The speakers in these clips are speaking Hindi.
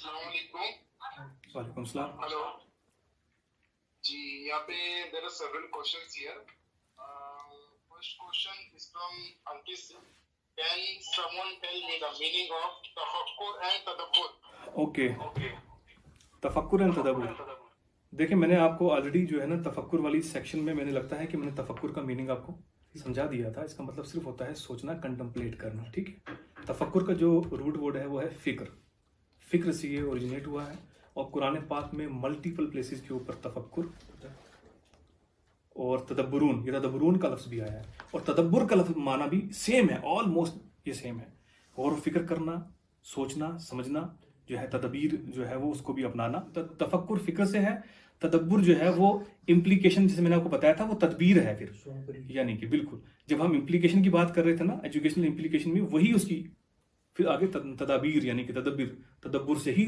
वालेकुम सलाम। हेलो जी, यहाँ पे there are several questions here. First question is from Ankit Singh. Can someone tell me the meaning of तफक्कुर एंड तदब्बुर? ओके, तफक्कुर एंड तदब्बुर। देखिए, मैंने आपको ऑलरेडी जो है ना तफक्कुर वाली सेक्शन में मैंने लगता है कि मैंने तफक्कुर का मीनिंग आपको समझा दिया था। इसका मतलब सिर्फ होता है सोचना, कंटम्पलेट करना। ठीक है, तफक्कुर का जो रूट वर्ड है वो है फिक्र। फिक्र से ये ओरिजिनेट हुआ है और कुरान पाक में मल्टीपल प्लेसेस के ऊपर तफक्कुर और तदब्बुरून, ये तदब्बुरून का लफ्ज भी आया है और तदब्बुर का लफ्ज माना भी सेम है, ऑलमोस्ट ये सेम है। और फिक्र करना, सोचना, समझना जो है, तदबीर जो है वो उसको भी अपनाना। तफक्कुर फिक्र से है, तदब्बुर जो है वो इम्प्लीकेशन, जैसे मैंने आपको बताया था, वो तदबीर है फिर, यानी कि बिल्कुल जब हम इम्प्लीकेशन की बात कर रहे थे ना एजुकेशनल इम्प्लीकेशन में, वही उसकी फिर आगे तदाबीर यानी कि तदब्बीर, तदब्बुर से ही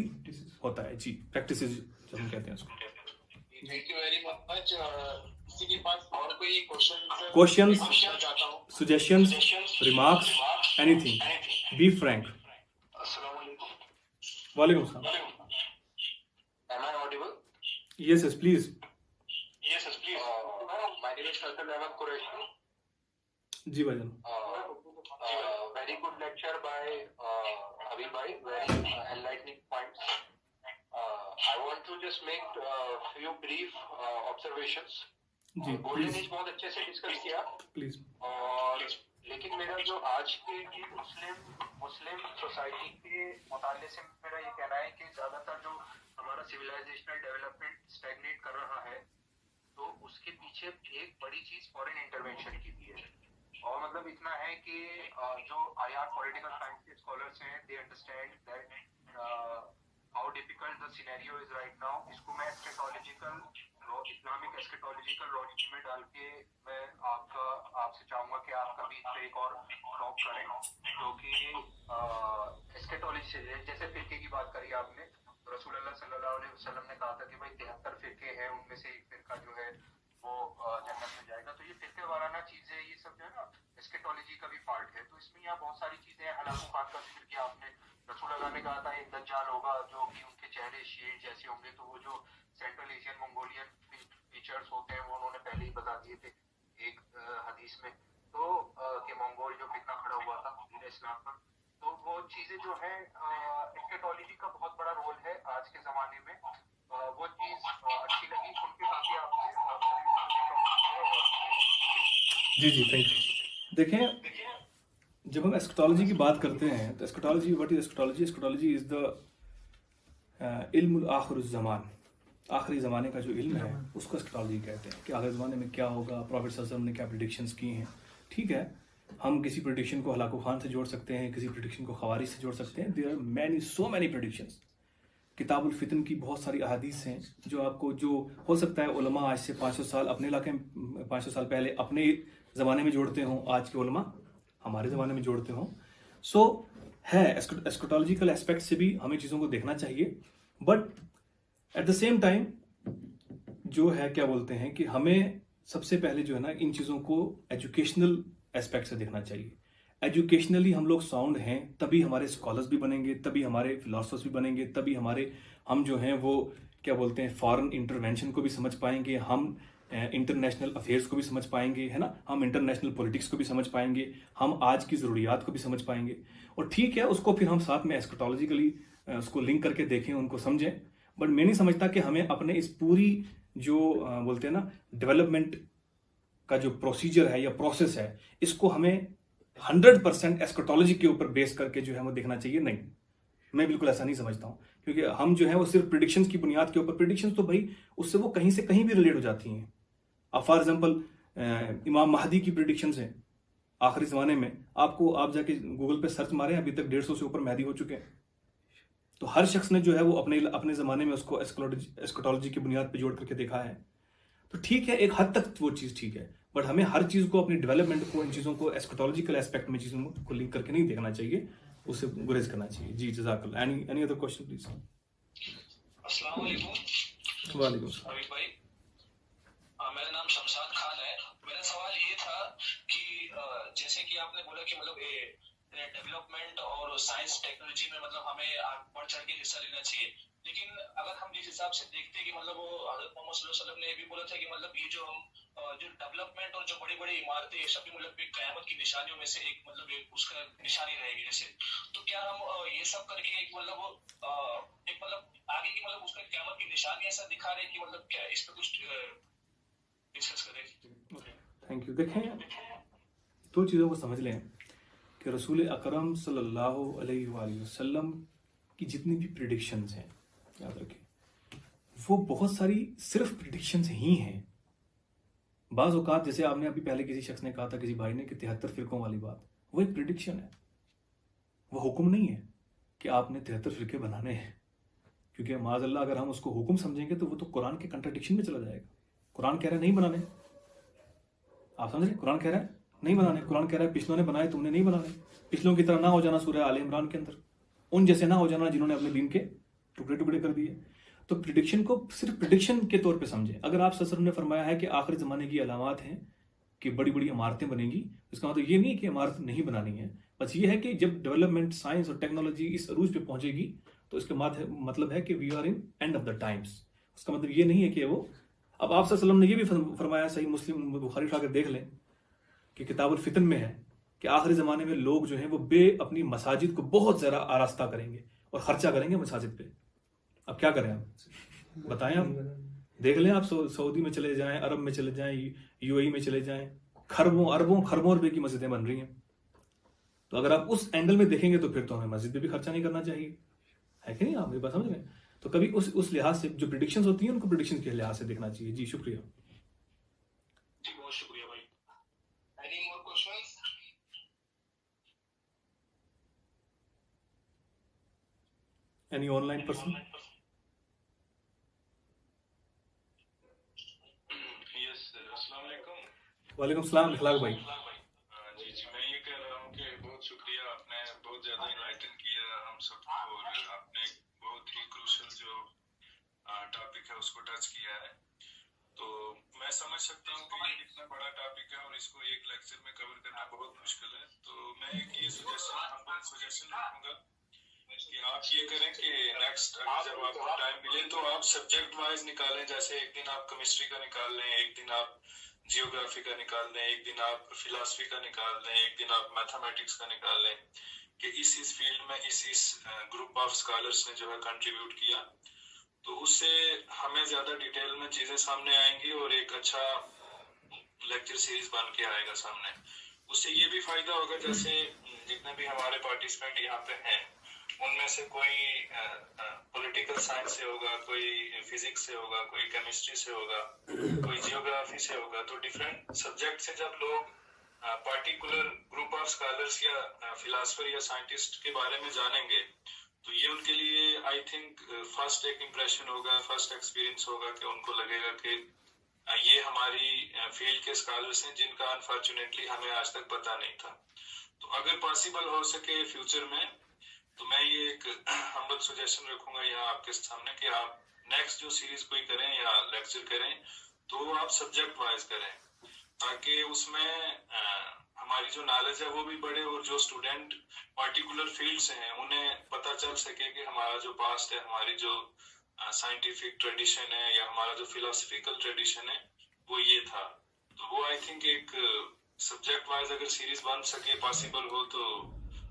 होता है। जी, प्रैक्टिस जब हम कहते हैं उसको। Thank you very much. किसी के पास और कोई questions, suggestions, remarks, anything, be frank. अस्सलाम वालेकुम। वालेकुम सलाम। Am I audible? Yes, yes, please. Yes, yes, please. My name is Faisal Ahmed Qureshi. जी भाईजान। Very good lecture by Habib bhai. Very enlightening points. I want to just make few brief observations. Ji golden age बहुत अच्छे से डिस्कस किया प्लीज। और लेकिन मेरा जो आज के मुस्लिम सोसाइटी के मुताले से मेरा ये कहना है कि ज्यादातर जो हमारा सिविलाइजेशनल डेवलपमेंट स्टैग्नेट कर रहा है, तो उसके पीछे एक बड़ी चीज फॉरेन इंटरवेंशन की भी है। और मतलब इतना है कि जो आईआर पॉलिटिकल साइंस के स्कॉलर्स हैं, they understand that how difficult the scenario is right now. इसको मैं एस्केटोलॉजिकल, इस्लामिक एस्केटोलॉजिकल रोशनी में डाल के मैं आपसे चाहूंगा कि आप कभी इस पे एक और टॉक करें, जो कि एस्केटोलॉजी से जैसे फिरके की बात करी आपने, रसूलुल्लाह सल्लल्लाहु अलैहि वसल्लम ने कहा था कि भाई 73 फिरके हैं, उनमें से एक फिरका जो है वो जन्नत में जाएगा। तो ये फिरके वाराना चीजें, ये सब जो है ना एस्केटोलॉजी का भी पार्ट है। तो इसमें यहाँ बहुत सारी चीजें हैं। हलाकुफात का जिक्र किया आपने। रसूलुल्लाह ने कहा था एक दज्जाल होगा जो कि उनके चेहरे शेर जैसे होंगे। तो वो जो सेंट्रल एशियन मंगोलियन फीचर्स होते हैं वो उन्होंने पहले ही बता दिए थे एक हदीस में। तो कि मंगोल जो फितना खड़ा हुआ था दीन इस्लाम पर। तो वो चीजें जो है एस्केटोलॉजी का बहुत बड़ा रोल है आज के जमाने में। वो चीज अच्छी लगी सुन के काफी आपसे। जी जी, थैंक यू। देखें, जब हम एस्केटोलॉजी की बात करते हैं तो एस्केटोलॉजी, व्हाट इज एस्केटोलॉजी? एस्केटोलॉजी इज द इल्म आखिर ज़मान, आखिरी ज़माने का जो इल्म है उसको एस्केटोलॉजी कहते हैं कि आखिरी ज़माने में क्या होगा, प्रॉफेट सल्लल्लाहु अलैहि वसल्लम ने क्या प्रेडिक्शंस की हैं। ठीक है, हम किसी प्रेडिक्शन को हलाकू खान से जोड़ सकते हैं, किसी प्रेडिक्शन को खवारिज से जोड़ सकते हैं। There are many, so many predictions. किताबुल फितन की बहुत सारी अहादीस हैं जो आपको, जो हो सकता है उलमा आज से 500 साल अपने इलाके में, 500 साल पहले अपने ज़माने में जोड़ते हों, आज के उलमा हमारे ज़माने में जोड़ते हों। सो है, एस्केटोलॉजिकल एस्पेक्ट से भी हमें चीज़ों को देखना चाहिए। But at the same time जो है, क्या बोलते हैं कि हमें सबसे पहले जो है ना इन चीज़ों को एजुकेशनल एस्पेक्ट से देखना चाहिए। एजुकेशनली हम लोग साउंड हैं तभी हमारे स्कॉलर्स भी बनेंगे, तभी हमारे फिलोसफर्स भी बनेंगे, तभी हम जो हैं वो क्या बोलते हैं फॉरेन इंटरवेंशन को भी समझ पाएंगे, हम इंटरनेशनल अफेयर्स को भी समझ पाएंगे, है ना, हम इंटरनेशनल पॉलिटिक्स को भी समझ पाएंगे, हम आज की ज़रूरियात को भी समझ पाएंगे। और ठीक है, उसको फिर हम साथ में एस्केटोलॉजिकली उसको लिंक करके देखें, उनको समझें। बट मैं नहीं समझता कि हमें अपने इस पूरी जो बोलते हैं ना डेवलपमेंट का जो प्रोसीजर है या प्रोसेस है, इसको हमें 100% एस्केटोलॉजी के ऊपर बेस करके जो है वो देखना चाहिए। नहीं, मैं बिल्कुल ऐसा नहीं समझता हूँ, क्योंकि हम जो है वो सिर्फ प्रिडिक्शंस की बुनियाद के ऊपर, प्रिडिक्शंस तो भाई उससे वो कहीं से कहीं भी रिलेट हो जाती हैं। अब फॉर एग्जाम्पल इमाम महदी की प्रिडिक्शंस हैं आखिरी ज़माने में, आप जाके गूगल पे सर्च मारें, अभी तक 150 से ऊपर महदी हो चुके हैं। तो हर शख्स ने जो है वो अपने ज़माने में उसको एस्केटोलॉजी की बुनियाद पर जोड़ करके देखा है। तो ठीक है, एक हद तक वो चीज़ ठीक है, बट हमें हर चीज़ को, अपनी डेवलपमेंट को, इन चीज़ों को एस्केटोलॉजिकल एस्पेक्ट में चीज़ों को लिंक करके नहीं देखना चाहिए, उससे गुरेज करना चाहिए। जी, जज़ाकल्लाह। Any other question please? अस्सलाम वालेकुम। वालेकुम। अभी भाई, मेरा नाम शमशाद खान है। मेरा सवाल ये था कि जैसे कि आपने बोला कि मतलब डेवलपमेंट और साइंस टेक्नोलॉजी में मतलब हमें बढ़ चढ़ के हिस्सा लेना चाहिए। लेकिन अगर हम जिस हिसाब से देखते हैं कि मतलब वो हज़रत मोहम्मद सल्लल्लाहु अलैहि वसल्लम ने ये भी बोला था कि मतलब ये जो हम जो डेवलपमेंट और जो बड़ी बड़ी इमारतें ये सब भी मतलब एक कयामत की निशानियों में से एक मतलब एक उसका निशानी रहेगी जैसे। तो क्या हम ये सब करके एक मतलब आगे की मतलब उसका कयामत की निशानी ऐसा दिखा रहे हैं कि मतलब क्या इस पे कुछ डिस्कस करें? Thank you. देखें, दो चीज़ों को समझ लें कि रसूल अकरम सल्लल्लाहु अलैहि वसल्लम की जितनी भी प्रिडिक्शंस हैं, याद रखें, वो बहुत सारी सिर्फ प्रिडिक्शंस ही हैं। बाज़ औक़ात जैसे आपने अभी पहले किसी शख्स ने कहा था, किसी भाई ने, कि 73 फ़िरक़ों वाली बात, वो एक प्रिडिक्शन है, वो हुक्म नहीं है कि आपने 73 फ़िरक़े बनाने हैं। क्योंकि माज़अल्लाह अगर हम उसको हुक्म समझेंगे तो वो तो कुरान के कंट्राडिक्शन में चला जाएगा। कुरान कह रहा है नहीं बनाने, आप समझ रहे, कुरान कह रहा है नहीं बनाने, कुरान कह रहा है पिछलों ने बनाए तुमने नहीं बनाने, पिछलों की तरह ना हो जाना, सूरह आले इमरान के अंदर, उन जैसे ना हो जाना जिन्होंने अपने दीन के टुकड़े टुकड़े कर दिए। तो प्रिडिक्शन को सिर्फ प्रिडिक्शन के तौर पे समझे। अगर आप सल्लल्लाहु ने फरमाया है कि आखिरी ज़माने की अलामात हैं कि बड़ी बड़ी इमारतें बनेंगी, इसका मतलब ये नहीं कि इमारत नहीं बनानी है, बस ये है कि जब डेवलपमेंट साइंस और टेक्नोलॉजी इस अरूज पे पहुंचेगी तो इसके मतलब है कि we are in end of the times. उसका मतलब ये नहीं है कि वो, अब आप सल्लल्लाहु ने ये भी फरमाया, सही मुस्लिम बुखारी उठा कर देख लें कि किताबुल फितन में है कि आखिरी ज़माने में लोग जो हैं वो अपनी मसाजिद को बहुत ज़्यादा आरास्ता करेंगे और ख़र्चा करेंगे मसाजिद पे। अब क्या करें आप बताएं, आप देख लें, आप सऊदी में चले जाएं, अरब में चले जाएं, यूएई में चले जाएं, खरबों अरबों रुपए की मस्जिदें बन रही हैं। तो अगर आप उस एंगल में देखेंगे तो फिर तो हमें मस्जिद पे भी खर्चा नहीं करना चाहिए, है कि नहीं? आप मेरी बात समझ रहे हैं? तो कभी उस लिहाज से जो प्रिडिक्शंस होती हैं उनको प्रिडिक्शन के लिहाज से देखना चाहिए। जी शुक्रिया। जी बहुत शुक्रिया भाई। Any more questions? Any online person? Yes, अस्सलाम वालेकुम। वालेकुम सलाम इखलाक भाई। जी मैं ये कह रहा हूँ कि बहुत शुक्रिया, आपने बहुत ज़्यादा इनलाइटन किया हम सबको और आपने बहुत ही क्रूशल जो टॉपिक है उसको टच किया है। तो मैं समझ सकता हूँ कि ये इतना बड़ा टॉपिक है और इसको एक लेक्चर में कवर करना बहुत मुश्किल है। तो मैं एक ये सजेशन रखूँगा कि आप ये करें कि नेक्स्ट जब आपको टाइम मिले तो आप सब्जेक्ट वाइज निकालें। जैसे एक दिन आप केमिस्ट्री का निकाल लें, एक दिन आप जियोग्राफी का निकाल लें, एक दिन आप फिलॉसफी का निकाल लें, एक दिन आप मैथमेटिक्स का निकाल लें कि इस फील्ड में इस ग्रुप ऑफ स्कॉलर्स ने जो है कंट्रीब्यूट किया। तो उससे हमें ज़्यादा डिटेल में चीज़ें सामने आएंगी और एक अच्छा लेक्चर सीरीज बन के आएगा सामने। उससे ये भी फ़ायदा होगा, जैसे जितने भी हमारे पार्टिसिपेंट यहाँ पे हैं उनमें से कोई पॉलिटिकल साइंस से होगा, कोई फिजिक्स से होगा, कोई केमिस्ट्री से होगा, कोई जियोग्राफी से होगा। तो डिफरेंट सब्जेक्ट से जब लोग पार्टिकुलर ग्रुप ऑफ स्कॉलर्स या फिलासफर या साइंटिस्ट के बारे में जानेंगे तो ये उनके लिए आई थिंक फर्स्ट एक इम्प्रेशन होगा, फर्स्ट एक्सपीरियंस होगा कि उनको लगेगा कि ये हमारी फील्ड के स्कॉलर्स हैं जिनका अनफॉर्चुनेटली हमें आज तक पता नहीं था। तो अगर पॉसिबल हो सके फ्यूचर में तो मैं ये एक हम लोग सजेशन रखूंगा यहाँ आपके सामने कि आप नेक्स्ट जो सीरीज कोई करें या लेक्चर करें तो आप सब्जेक्ट वाइज करें, ताकि उसमें हमारी जो नॉलेज है वो भी बढ़े और जो स्टूडेंट पार्टिकुलर फील्ड से हैं उन्हें पता चल सके कि हमारा जो पास्ट है, हमारी जो साइंटिफिक ट्रेडिशन है या हमारा जो फिलोसफिकल ट्रेडिशन है वो ये था। तो वो आई थिंक एक सब्जेक्ट वाइज अगर सीरीज बन सके, पॉसिबल हो तो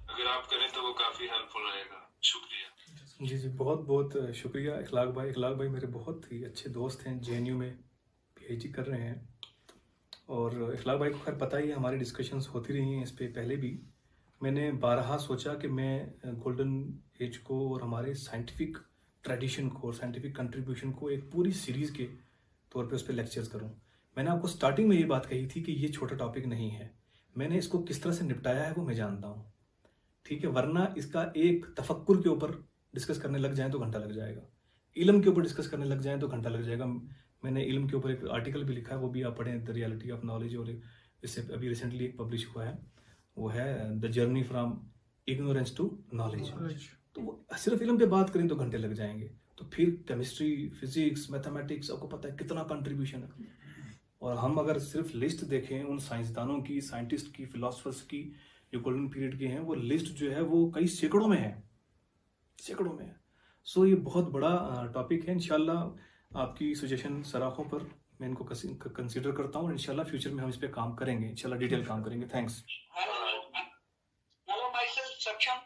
अगर आप करें तो वो काफ़ी हेल्पफुल रहेगा। शुक्रिया। जी बहुत बहुत शुक्रिया इखलाक भाई। इखलाक भाई मेरे बहुत ही अच्छे दोस्त हैं, जेएनयू में पीएचडी कर रहे हैं। और इखलाक भाई को खैर पता ही है, हमारी डिस्कशंस होती रही हैं इस पे पहले भी। मैंने बारहा सोचा कि मैं गोल्डन एज को और हमारे साइंटिफिक ट्रेडिशन को और साइंटिफिक कंट्रीब्यूशन को एक पूरी सीरीज़ के तौर पे उस पर लेक्चर्स करूं। मैंने आपको स्टार्टिंग में ये बात कही थी कि ये छोटा टॉपिक नहीं है, मैंने इसको किस तरह से निपटाया है वो मैं जानता हूँ, ठीक है। वरना इसका एक तफक्कुर के ऊपर डिस्कस करने लग जाए तो घंटा लग जाएगा, इल्म के ऊपर डिस्कस करने लग जाए तो घंटा लग जाएगा। मैंने इल्म के ऊपर एक आर्टिकल भी लिखा है, वो भी आप पढ़ें, द रियलिटी ऑफ नॉलेज, और इससे अभी रिसेंटली एक पब्लिश हुआ है, वो है the journey from ignorance to knowledge. तो वो सिर्फ इल्म पे बात करें तो घंटे लग जाएंगे। तो फिर केमिस्ट्री, फिजिक्स, मैथमेटिक्स, आपको पता है कितना कंट्रीब्यूशन है। और हम अगर सिर्फ लिस्ट देखें उन साइंसदानों की, साइंटिस्ट की, फिलोसफर्स की जो गोल्डन पीरियड के हैं, वो लिस्ट जो है वो कई सैकड़ों में है, सैकड़ों में है। सो ये बहुत बड़ा टॉपिक है। इंशाल्लाह आपकी सजेशन सराखों पर मैं इनको कंसीडर करता हूँ, और इंशाल्लाह फ्यूचर में हम इस पे काम करेंगे, इंशाल्लाह डिटेल काम करेंगे। थैंक्स। हेलो भाई सर, सक्षम।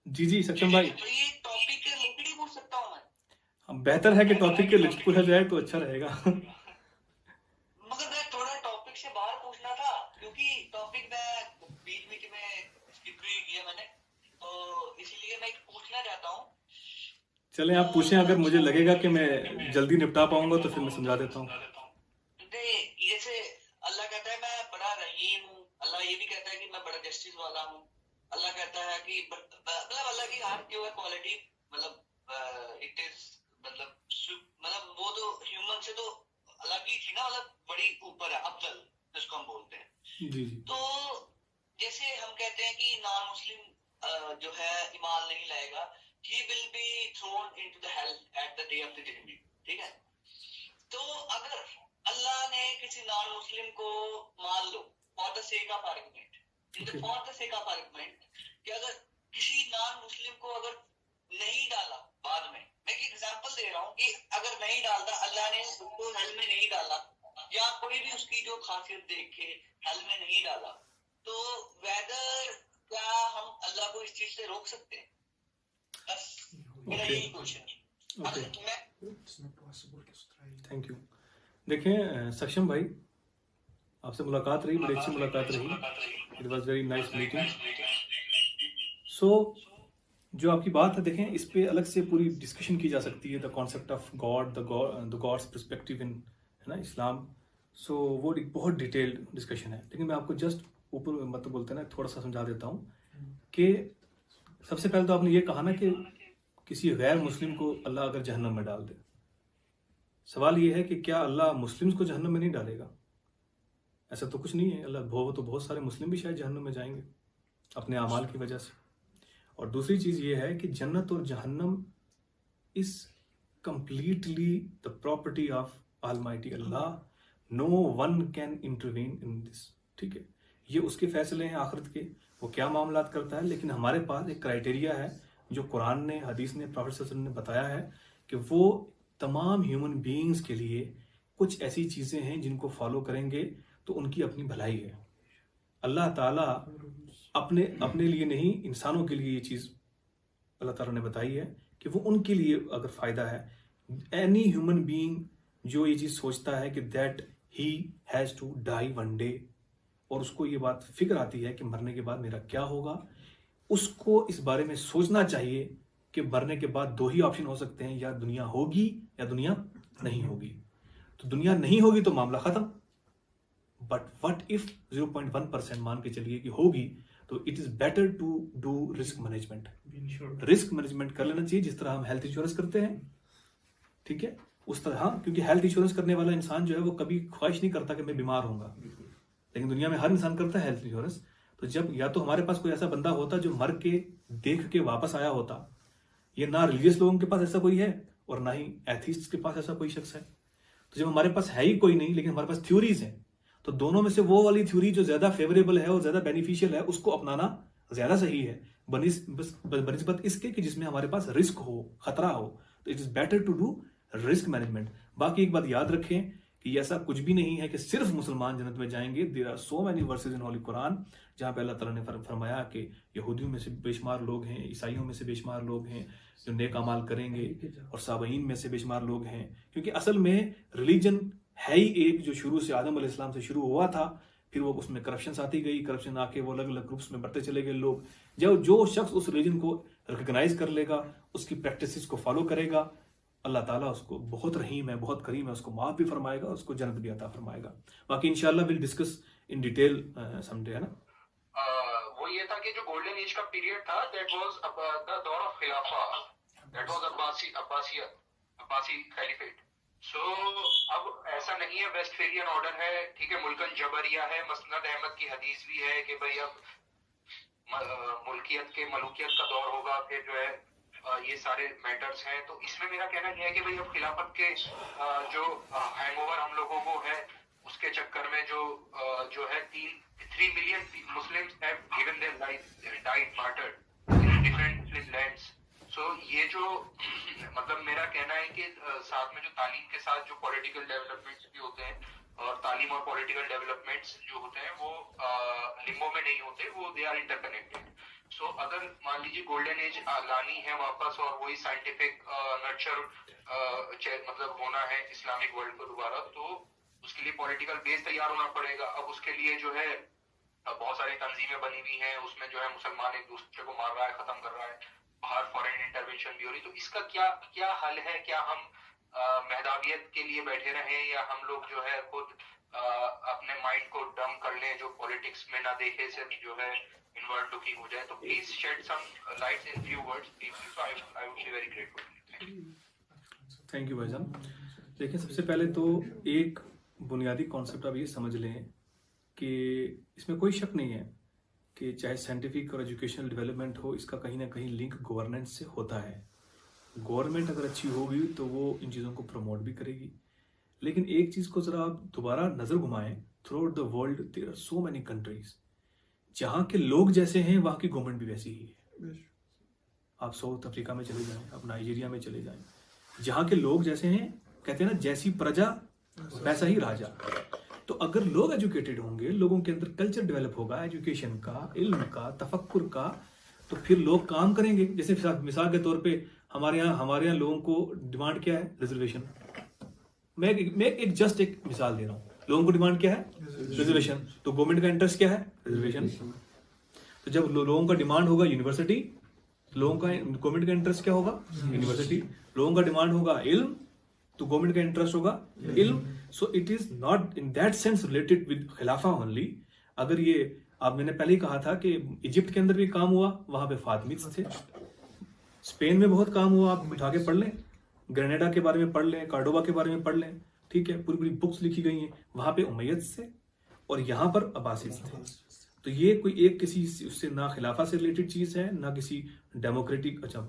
जी सक्षम भाई, तो ये टॉपिक के रिलेटेड ही पूछ सकता हूँ मैं? बेहतर है कि टॉपिक के लिस्ट पूछा जाए तो अच्छा रहेगा। मगर मैं थोड़ा टॉपिक से बाहर पूछना था, क्योंकि टॉपिक मैं बीच बीच में स्किप भी किया मैंने, तो इसीलिए मैं पूछना चाहता हूँ। चलें आप पूछें, अगर मुझे लगेगा कि मैं जल्दी निपटा पाऊंगा तो फिर मैं समझा देता हूँ। जैसे अल्लाह कहता है मैं बड़ा रहीम हूँ, अल्लाह ये भी कहता है कि मैं बड़ा जस्टिस वाला हूँ, अल्लाह कहता है कि मतलब अल्लाह की हर जो है क्वालिटी मतलब इट इज मतलब वो तो ह्यूमन से तो अलग ही थी ना, मतलब बड़ी ऊपर है, अफजल जिसको हम बोलते हैं। जी तो जैसे हम कहते हैं कि नॉन मुस्लिम जो है ईमान नहीं लाएगा, he will be thrown into the hell at the day of the judgment, ठीक है? तो अगर अल्लाह ने किसी नॉन मुस्लिम को मान लो for the sake of argument, for the sake of argument, कि अगर किसी नॉन मुस्लिम को अगर नहीं डाला बाद में, मैं एक एग्जांपल दे रहा हूँ कि अगर नहीं डालता अल्लाह ने उसको हेल में नहीं डाला, या कोई भी उसकी जो खासियत देख के हेल में नहीं डाला, तो वेदर क्या हम अल्लाह को इस चीज से रोक सकते हैं? बस मेरा यही क्वेश्चन है। Thank you. देखें सक्षम भाई, आपसे मुलाकात रही, बड़ी अच्छी मुलाकात रही, it was very nice meeting. So जो आपकी बात है, देखें इस पे अलग से पूरी डिस्कशन की जा सकती है, the concept of God, the gods perspective in, है ना, इस्लाम। सो वो एक बहुत डिटेल्ड डिस्कशन है, लेकिन मैं आपको जस्ट ऊपर मतलब बोलते हैं ना, थोड़ा सा समझा देता हूँ कि सबसे पहले तो आपने ये कहा ना कि किसी गैर मुस्लिम को अल्लाह अगर जहन्नम में डाल दे, सवाल ये है कि क्या अल्लाह मुस्लिम्स को जहन्नम में नहीं डालेगा? ऐसा तो कुछ नहीं है। अल्लाह तो बहुत सारे मुस्लिम भी शायद जहन्नम में जाएंगे अपने अमाल की वजह से। और दूसरी चीज़ ये है कि जन्नत और जहन्नम is completely the property of almighty Allah, no one can intervene in this, ठीक है? ये उसके फैसले हैं आखिरत के, वो क्या मामलात करता है, लेकिन हमारे पास एक क्राइटेरिया है जो कुरान ने, हदीस ने, प्रॉफेट सल्लल्लाहु अलैहि वसल्लम ने बताया है कि वो तमाम ह्यूमन बीइंग्स के लिए कुछ ऐसी चीज़ें हैं जिनको फॉलो करेंगे तो उनकी अपनी भलाई है। अल्लाह ताला अपने लिए नहीं, इंसानों के लिए ये चीज़ अल्लाह ताला ने बताई है कि वो उनके लिए अगर फ़ायदा है। एनी ह्यूमन बीइंग जो ये चीज़ सोचता है कि that he has to die one day, और उसको ये बात फिक्र आती है कि मरने के बाद मेरा क्या होगा, उसको इस बारे में सोचना चाहिए कि मरने के बाद दो ही ऑप्शन हो सकते हैं, या दुनिया होगी या दुनिया नहीं होगी। तो दुनिया नहीं होगी तो मामला खत्म, बट व्हाट इफ 0.1% मान के चलिए कि होगी, तो it is better to do risk management. Risk management कर लेना चाहिए, जिस तरह हम हेल्थ इंश्योरेंस करते हैं, ठीक है, उस तरह। हाँ, क्योंकि हेल्थ इंश्योरेंस करने वाला इंसान जो है वो कभी ख्वाहिश नहीं करता कि मैं बीमार होऊंगा, लेकिन दुनिया में हर इंसान करता है हेल्थ इंश्योरेंस। तो जब या तो हमारे पास कोई ऐसा बंदा होता जो मर के देख के वापस आया होता, ये ना रिलीजियस लोगों के पास ऐसा कोई है और ना ही एथिस्ट के पास ऐसा कोई शख्स है। तो जब हमारे पास है ही कोई नहीं, लेकिन हमारे पास थ्योरीज हैं, तो दोनों में से वो वाली थ्योरी जो ज्यादा फेवरेबल है और ज्यादा बेनिफिशियल है, उसको अपनाना ज्यादा सही है बनिस्बत इसके कि जिसमें हमारे पास रिस्क हो, खतरा हो। तो it is better to do risk management. बाकी एक बात याद रखें कि ऐसा कुछ भी नहीं है कि सिर्फ मुसलमान जन्नत में जाएंगे। There are so many verses in holy Quran जहां पे अल्लाह ताला ने फरमाया कि यहूदियों में से बेशुमार लोग हैं, ईसाइयों में से बेशुमार लोग हैं जो नेक अमाल करेंगे, और साबईन में से बेशुमार लोग हैं। क्योंकि असल में रिलीजन है ही एक, जो शुरू से आदम अलैहिस्सलाम से शुरू हुआ था, फिर वो उसमें करप्शन आती गई, करप्शन आके वो अलग अलग ग्रुप्स में बढ़ते चले गए लोग। जो शख्स उस रिलीजन को रिकग्नाइज कर लेगा, उसकी प्रैक्टिसेस को फॉलो करेगा, अल्लाह ताला उसको बहुत रहीम है, बहुत करीम है, उसको माफ भी फरमाएगा, उसको जन्नत भी अता फरमाएगा। बाकी इंशाल्लाह will discuss in detail someday, है ना। वो ये था कि जो गोल्डन एज का पीरियड था, दैट वाज द दौर ऑफ खिलाफा, दैट वाज अब्बासी खलीफेट। सो अब ऐसा नहीं है, वेस्टफेलियन ऑर्डर है, ठीक है, मुल्कन जबरिया है, मसनद अहमद की हदीस भी है कि भाई अब मलूकियत का दौर होगा, फिर जो है ये सारे मैटर्स हैं। तो इसमें मेरा कहना यह है कि भाई अब खिलाफत के जो हैंगओवर हम लोगों को है, उसके चक्कर में जो है 3 3 million Muslims have given their life, died, martyred in different Muslim lands. So ये जो मतलब मेरा कहना है कि साथ में जो तालीम के साथ जो पॉलिटिकल डेवलपमेंट्स भी होते हैं, और तालीम और पॉलिटिकल डेवलपमेंट्स जो होते हैं वो लिम्बो में नहीं होते, वो दे आर इंटरकनेक्टेड. सो अगर मान लीजिए गोल्डन एज लानी है वापस और वही साइंटिफिक नर्चर मतलब होना है इस्लामिक वर्ल्ड को दोबारा, तो उसके लिए पॉलिटिकल बेस तैयार होना पड़ेगा. अब उसके लिए जो है बहुत सारी तंजीमें बनी हुई हैं, उसमें जो है मुसलमान एक दूसरे को मार रहा है, खत्म कर रहा है, बाहर फॉरेन इंटरवेंशन भी हो रही. तो इसका क्या क्या हल है? क्या हम मेहदावियत के लिए बैठे रहें, या हम लोग जो है खुद अपने माइंड को डम कर लें, जो पॉलिटिक्स में ना देखे, सिर्फ जो है इनवर्ड लुकिंग हो जाए? तो please shed some light in few words please. So I would be very grateful. Thank you भाईजान. देखिए, सबसे पहले तो एक बुनियादी कॉन्सेप्ट आप ये समझ लें कि इसमें कोई शक नहीं है कि चाहे साइंटिफिक और एजुकेशनल डेवलपमेंट हो, इसका कहीं ना कहीं लिंक गवर्नेंस से होता है. गवर्नमेंट अगर अच्छी होगी तो वो इन चीज़ों को प्रमोट भी करेगी. लेकिन एक चीज़ को ज़रा आप दोबारा नज़र घुमाएं, throughout the world there are so many countries जहाँ के लोग जैसे हैं वहाँ की गवर्नमेंट भी वैसी ही है. आप साउथ अफ्रीका में चले जाएं, आप नाइजीरिया में चले जाएं, जहाँ के लोग जैसे हैं, कहते हैं ना, जैसी प्रजा वैसा ही राजा. तो अगर लोग एजुकेटेड होंगे, लोगों के अंदर कल्चर डेवलप होगा एजुकेशन का, इल्म का, तफक्कुर का, तो फिर लोग काम करेंगे. जैसे मिसाल के तौर पे हमारे यहाँ लोगों को डिमांड क्या है? रिजर्वेशन. मैं एक जस्ट एक मिसाल दे रहा हूँ. लोगों को डिमांड क्या है? रिजर्वेशन. तो गवर्नमेंट का इंटरेस्ट क्या है? रिजर्वेशन. तो जब लोगों का डिमांड होगा यूनिवर्सिटी, लोगों का गवर्नमेंट का इंटरेस्ट क्या होगा? यूनिवर्सिटी. लोगों का डिमांड होगा इल्म, तो गवर्नमेंट का इंटरेस्ट होगा इल्म. So it is not in that sense related with खिलाफा ओनली. अगर ये आप, मैंने पहले ही कहा था कि इजिप्ट के अंदर भी काम हुआ, वहां पे फातिमिड्स थे. स्पेन में बहुत काम हुआ, आप उठा के पढ़ लें, ग्रेनेडा के बारे में पढ़ लें, कार्डोबा के बारे में पढ़ लें. ठीक है, पूरी पूरी बुक्स लिखी गई हैं. वहां पे उमैयद थे और यहाँ पर अब्बासिद थे. तो ये कोई एक किसी उससे ना खिलाफा से रिलेटेड चीज है, ना किसी डेमोक्रेटिक. अच्छा,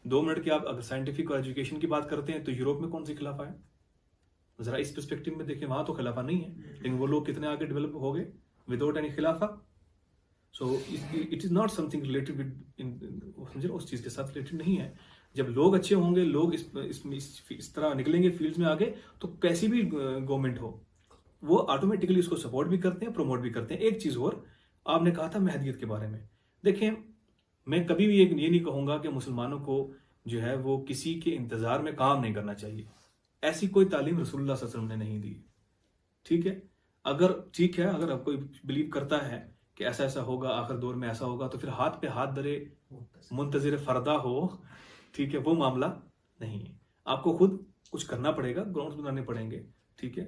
2 मिनट की आप अगर साइंटिफिक और एजुकेशन की बात करते हैं तो यूरोप में कौन सी खिलाफा है? जरा इस पर्सपेक्टिव में देखें, वहां तो खिलाफा नहीं है, लेकिन वो लोग कितने आगे डेवलप हो गए विदाउट एनी खिलाफा. So it is not something related with, समझे, उस चीज के साथ रिलेटेड नहीं है. जब लोग अच्छे होंगे, लोग इस तरह निकलेंगे फील्ड्स में आगे, तो कैसी भी गवर्नमेंट हो वो ऑटोमेटिकली उसको सपोर्ट भी करते हैं, प्रमोट भी करते हैं. एक चीज और, आपने कहा था महदियत के बारे में. देखें, मैं कभी भी ये नहीं कहूंगा कि मुसलमानों को जो है वो किसी के इंतजार में काम नहीं करना चाहिए. ऐसी कोई तालीम रसूलुल्लाह सल्लल्लाहु अलैहि वसल्लम ने नहीं दी. ठीक है, अगर कोई बिलीव करता है कि ऐसा ऐसा होगा, आखिर दौर में ऐसा होगा, तो फिर हाथ पे हाथ धरे मुंतजिर फरदा हो. ठीक है, वो मामला नहीं है. आपको खुद कुछ करना पड़ेगा, ग्राउंड्स बनाने पड़ेंगे. ठीक है,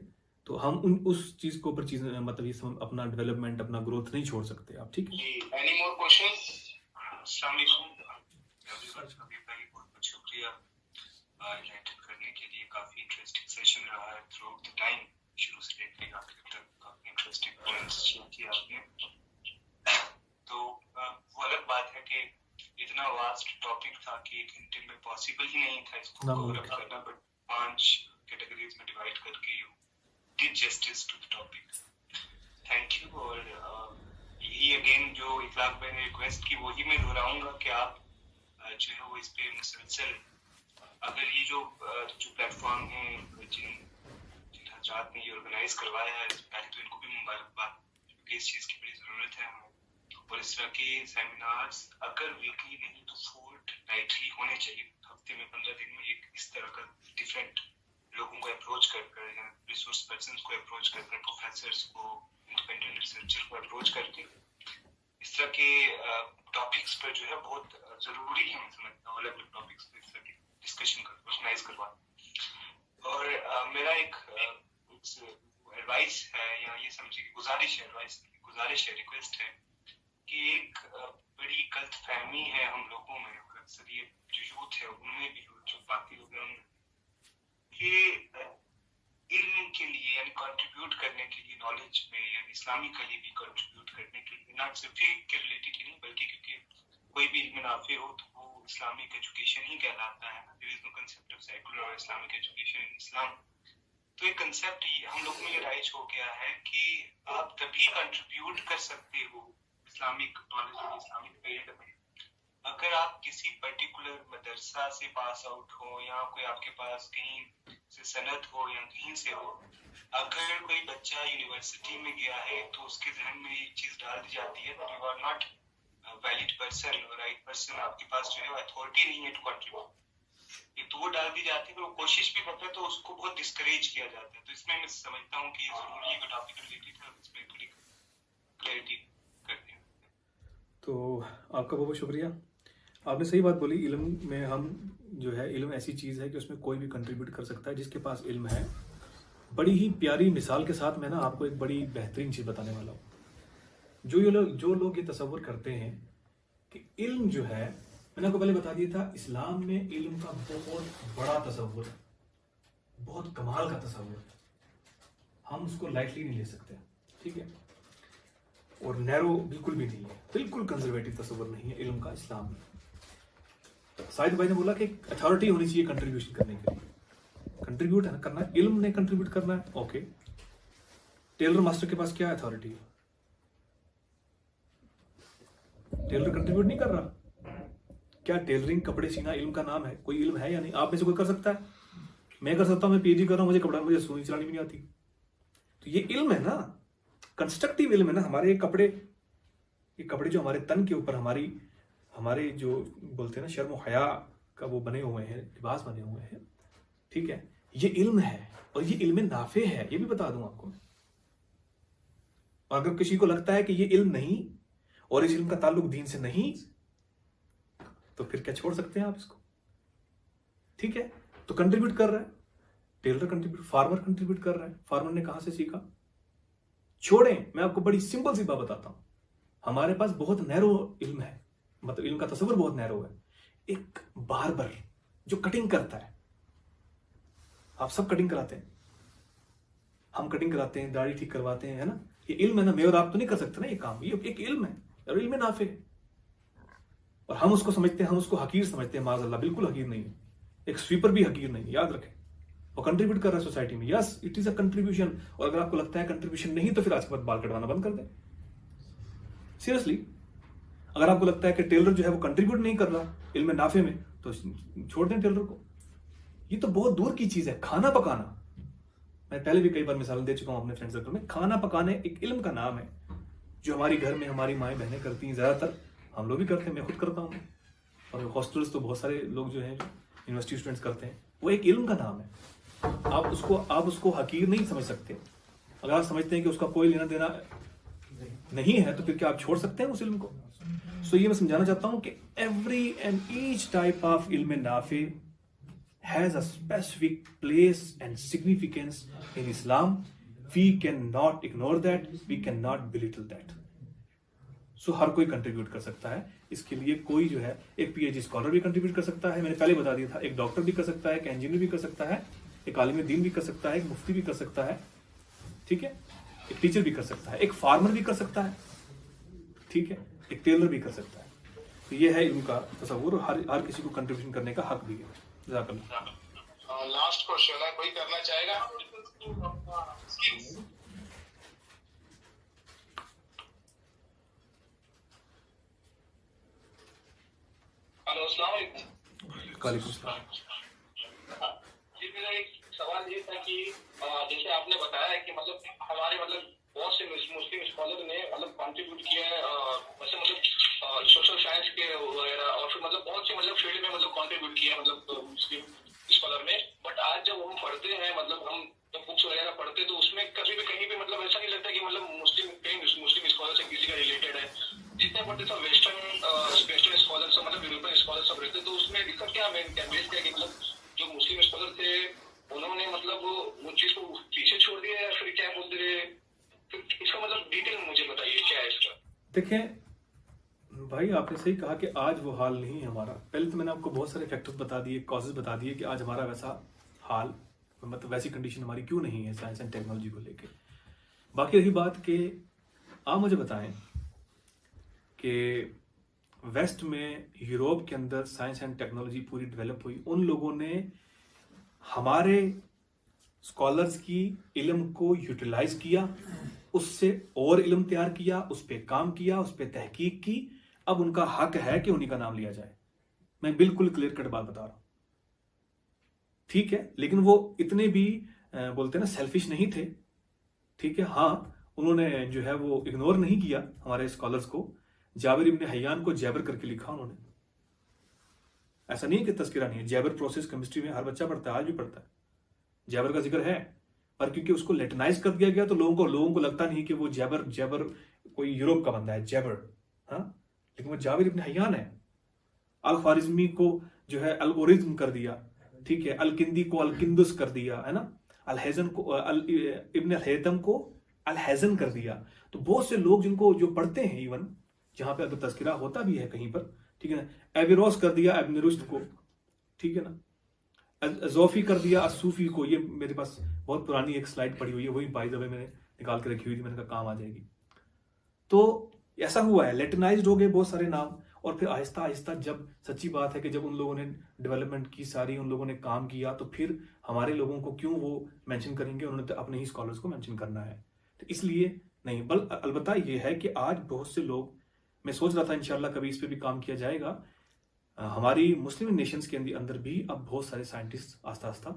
तो हम उस चीज को ऊपर चीज मतलब ये अपना डेवलपमेंट, अपना ग्रोथ नहीं छोड़ सकते आप. ठीक है, एनी मोर क्वेश्चंस? अस्सलाम वालेकुम. बहुत शुक्रिया इनवाइट करने के लिए. काफी इंटरेस्टिंग सेशन रहा है थ्रू आउट द टाइम. शुरू से लेकर आखिर तक काफी इंटरेस्टिंग पॉइंट्स शेयर किया आपने. तो वो अलग बात है कि इतना वास्ट टॉपिक था कि 1 घंटे में पॉसिबल ही नहीं था इसको कवर अप करना, बट 5 कैटेगरीज में डिवाइड करके you did justice to the topic. Thank you. और यही अगेन जो इखलाक भाई ने रिक्वेस्ट की, वही मैं दोहराऊंगा कि आप जो है वो इस पे मुसलसल, अगर ये जो प्लेटफॉर्म है, जिन हजरात ने ये ऑर्गेनाइज करवाया है, पहले तो इनको भी मुबारकबाद, क्योंकि इस चीज़ की बड़ी ज़रूरत है हमें. और इस तरह के सेमिनार्स अगर वीकली नहीं तो फोर्टनाइटली होने चाहिए. हफ्ते में 15 दिन में एक इस तरह का डिफरेंट लोगों को अप्रोच कर रिसोर्स पर्सन को अप्रोच कर, प्रोफेसर्स को, इंडिपेंडेंट रिसर्चर को अप्रोच करके इस तरह के टॉपिक्स पर जो है बहुत जरूरी है, मैं समझता हूँ, अलग अलग टॉपिक्स पर इस तरह की डिस्कशन ऑर्गेनाइज करवा. और मेरा एक एडवाइस है, या ये समझिए गुजारिश है, रिक्वेस्ट है कि एक बड़ी गलतफहमी है हम लोगों में, और अक्सर ये जो यूथ है उनमें भी, जो बाकी लोग हैं उनमें, कि इल्म के लिए यानी कंट्रीब्यूट करने के लिए, नॉलेज में यानी इस्लामिकली भी कंट्रीब्यूट करने के लिए, नॉट सिर्फ के रिलेटेड ही नहीं, बल्कि क्योंकि कोई भी इल्म नाफे हो तो वो इस्लामिक एजुकेशन ही कहलाता है. There is no concept of secular और इस्लामिक एजुकेशन इन इस्लाम. तो एक कंसेप्ट हम लोग में ये राइज हो गया है कि आप तभी कंट्रीब्यूट कर सकते हो इस्लामिक नॉलेज में, इस्लामिक फील्ड में, अगर आप किसी पर्टिकुलर मदरसा से पास आउट हो या कोई आपके पास कहीं से सनद हो या कहीं से हो। अगर कोई बच्चा यूनिवर्सिटी में गया है तो उसके जहन में ये चीज डाल दी जाती है you are not valid person और राइट पर्सन, आपके पास जो है अथॉरिटी नहीं है टू कंट्रीब्यूट। तो वो डाल दी जाती है, तो वो कोशिश भी करता है तो उसको बहुत डिस्करेज किया जाता है। तो इसमें मैं समझता हूँ कि ये जरूरी है, टॉपिक रिलेटेड है, इसमें थोड़ी क्लैरिटी कर दिया। तो आपका बहुत बहुत शुक्रिया। आपने सही बात बोली। इल्म में हम जो है, इल्म ऐसी चीज़ है कि उसमें कोई भी कंट्रीब्यूट कर सकता है जिसके पास इल्म है। बड़ी ही प्यारी मिसाल के साथ मैं ना आपको एक बड़ी बेहतरीन चीज़ बताने वाला हूँ। जो लोग ये तसव्वुर करते हैं कि इल्म जो है, मैंने आपको पहले बता दिया था, इस्लाम में इल्म का बहुत बड़ा तसव्वुर है, बहुत कमाल का तसव्वुर है। हम उसको लाइटली नहीं ले सकते, ठीक है। और नैरो बिल्कुल भी नहीं है, बिल्कुल कंजर्वेटिव तस्वर नहीं है इल्म का इस्लाम में। साहिद भाई ने बोला कि अथॉरिटी होनी चाहिए कंट्रीब्यूशन करने के लिए। कंट्रीब्यूट है ना करना है, इल्म ने कंट्रीब्यूट करना है, ओके। टेलर मास्टर के पास क्या अथॉरिटी है? टेलर कंट्रीब्यूट नहीं कर रहा। क्या टेलरिंग, कपड़े सीना इल्म का नाम है? कोई इल्म है या नहीं? आप में से कोई कर सकता है? मैं कर सकता हूं, मैं पीएचडी कर रहा हूं, मुझे सुई चलानी भी नहीं आती। तो ये इल्म है ना, कंस्ट्रक्टिव इल्म है ना। ये कपड़े जो हमारे तन के ऊपर हमारे जो बोलते हैं ना शर्म हया का वो बने हुए हैं, लिबास बने हुए हैं, ठीक है, ये इल्म है और ये इल्म नाफे है, ये भी बता दूं आपको। और अगर किसी को लगता है कि ये इल्म नहीं और इस इल्म का ताल्लुक दीन से नहीं, तो फिर क्या छोड़ सकते हैं आप इसको, ठीक है। तो कंट्रीब्यूट कर रहा है टेलर, कंट्रीब्यूट, फार्मर कंट्रीब्यूट कर रहा है। फार्मर ने कहां से सीखा? छोड़ें, मैं आपको बड़ी सिंपल सी बात बताता हूं। हमारे पास बहुत नैरो इल्म है, मतलब इल्म का तस्वर बहुत नैरो है। एक बार्बर जो कटिंग करता है, आप सब कटिंग कराते हैं, हम कटिंग कराते हैं, दाढ़ी ठीक करवाते हैं, है ना। ये इल्म है ना, मैं और आप तो नहीं कर सकते ना ये काम, ये एक इल्म है और इल्म नाफे है। और हम उसको समझते हैं, हम उसको हकीर समझते हैं। माज़अल्लाह, बिल्कुल हकीर नहीं है। एक स्वीपर भी हकीर नहीं है, याद रखें। वो कंट्रीब्यूट कर रहा है सोसाइटी में, yes it is a contribution. और अगर आपको लगता है कंट्रीब्यूशन नहीं, तो फिर आज के बाद बाल कटवाना बंद कर दें। सीरियसली, अगर आपको लगता है कि टेलर जो है वो कंट्रीब्यूट नहीं कर रहा इल्म नाफे में, तो छोड़ दें टेलर को। ये तो बहुत दूर की चीज है। खाना पकाना, मैं पहले भी कई बार मिसाल दे चुका हूं अपने फ्रेंड सर्कल में। खाना पकाने एक इल्म का नाम है, जो हमारी घर में हमारी माएँ बहनें करती हैं, ज्यादातर हम लोग भी करते हैं, मैं खुद करता हूँ। और हॉस्टल्स तो बहुत सारे लोग जो हैं यूनिवर्सिटी स्टूडेंट्स करते हैं। वो एक इल्म का नाम है। आप उसको हकीर नहीं समझ सकते। अगर आप समझते हैं कि उसका कोई लेना देना नहीं है, तो फिर क्या आप छोड़ सकते हैं उस इल्म को? सो ये मैं समझाना चाहता हूं कि every and each type of इल्म नाफे has a specific place and significance in Islam. We can not ignore that, we can not belittle that. So हर कोई कंट्रीब्यूट कर सकता है। इसके लिए कोई जो है, एक पीएचडी स्कॉलर भी कंट्रीब्यूट कर सकता है, मैंने पहले बता दिया था। एक डॉक्टर भी कर सकता है, एक इंजीनियर भी कर सकता है, एक आलिम दीन भी कर सकता है, एक मुफ्ती भी कर सकता है, ठीक है, एक टीचर भी कर सकता है, एक फार्मर भी कर सकता है, ठीक है, एक टेलर भी कर सकता है। तो ये है इल्म का तसव्वुर। हर किसी को कंट्रीब्यूशन करने का हक भी है। जज़ाकल्लाह। लास्ट क्वेश्चन है, कोई करना चाहेगा? हेलो, अस्सलाम वालेकुम। वालेकुम सलाम। जी, मेरा एक सवाल ये था कि जैसे आपने बताया कि मतलब हमारे बहुत से मुस्लिम स्कॉलर ने कंट्रीब्यूट किया है, वैसे सोशल साइंस के वगैरह, और फिर बहुत से फील्ड में कंट्रीब्यूट किया है मुस्लिम स्कॉलर ने। बट आज जब हम पढ़ते हैं, हम जब बुक्स वगैरह पढ़ते हैं, तो उसमें कभी भी कहीं भी ऐसा नहीं लगता कि मुस्लिम स्कॉलर से किसी का रिलेटेड है। जितने बड़े सब वेस्टर्न स्कॉलर सब यूरोपियन स्कॉलर सब रहते, तो उसमें इसका क्या मेन बेस क्या कि जो मुस्लिम स्कॉलर थे उन्होंने वो चीज को पीछे छोड़ दिया, या फिर क्या बोलते रहे? इसका डिटेल मुझे बताइए, क्या है इसका? देखें भाई, आपने सही कहा कि आज वो हाल नहीं है हमारा। पहले तो मैंने आपको बहुत सारे फैक्टर्स बता दिए, कॉजेज बता दिए कि आज हमारा वैसा हाल, वैसी कंडीशन हमारी क्यों नहीं है साइंस एंड टेक्नोलॉजी को लेके। बाकी रही बात कि आप मुझे बताएं कि वेस्ट में, यूरोप के अंदर साइंस एंड टेक्नोलॉजी पूरी डेवलप हुई, उन लोगों ने हमारे स्कॉलर्स की इल्म को यूटिलाइज किया, उससे और इल्म तैयार किया, उस पर काम किया, उस पर तहकीक की। अब उनका हक है कि उन्हीं का नाम लिया जाए। मैं बिल्कुल क्लियर कट बात बता रहा हूं, ठीक है। लेकिन वो इतने भी बोलते हैं ना सेल्फिश नहीं थे, ठीक है। हाँ, उन्होंने जो है वो इग्नोर नहीं किया हमारे स्कॉलर्स को। जाबिर इब्न हय्यान को जैबर करके लिखा उन्होंने। ऐसा नहीं है कि तस्करा नहीं है, जैबर प्रोसेस केमिस्ट्री में हर बच्चा पढ़ता है, आज भी पढ़ता है, जैबर का जिक्र है। पर क्योंकि उसको लेटिनाइज कर दिया गया तो लोगों को लगता नहीं कि वो जैबर कोई यूरोप का बंदा है, जैबर, हाँ, लेकिन वो जाबिर इब्न हय्यान है। अल ख्वारिज़मी को जो है अलगोरिज्म कर दिया, ठीक है। अल किंदी को अल किंदुस कर दिया, है ना। अल हैजन को इब्न हैतम को अल हैजन कर दिया। तो बहुत से लोग जिनको जो पढ़ते हैं, इवन जहां पे अगर तस्करा होता भी है कहीं पर, ठीक है ना, एविरोस कर दिया इब्न रुश्द को, ठीक है ना, ज़ोफी कर दिया असूफी को। ये मेरे पास बहुत पुरानी एक स्लाइड पड़ी हुई है, वही बाय द वे मैंने निकाल के रखी हुई थी, मैंने कहा काम आ जाएगी। तो ऐसा हुआ है, लेटिनाइज्ड हो गए बहुत सारे नाम। और फिर आहिस्ता आहिस्ता जब सच्ची बात है कि जब उन लोगों ने डेवलपमेंट की सारी, उन लोगों ने काम किया, तो फिर हमारे लोगों को क्यों वो मेंशन करेंगे, उन्होंने तो अपने ही स्कॉलर्स को मेंशन करना है। तो इसलिए नहीं, अलबत्ता ये है कि आज बहुत से लोग, मैं सोच रहा था इंशाल्लाह कभी इस पे भी काम किया जाएगा। हमारी मुस्लिम नेशंस के अंदर भी अब बहुत सारे साइंटिस्ट आस्ता आस्ता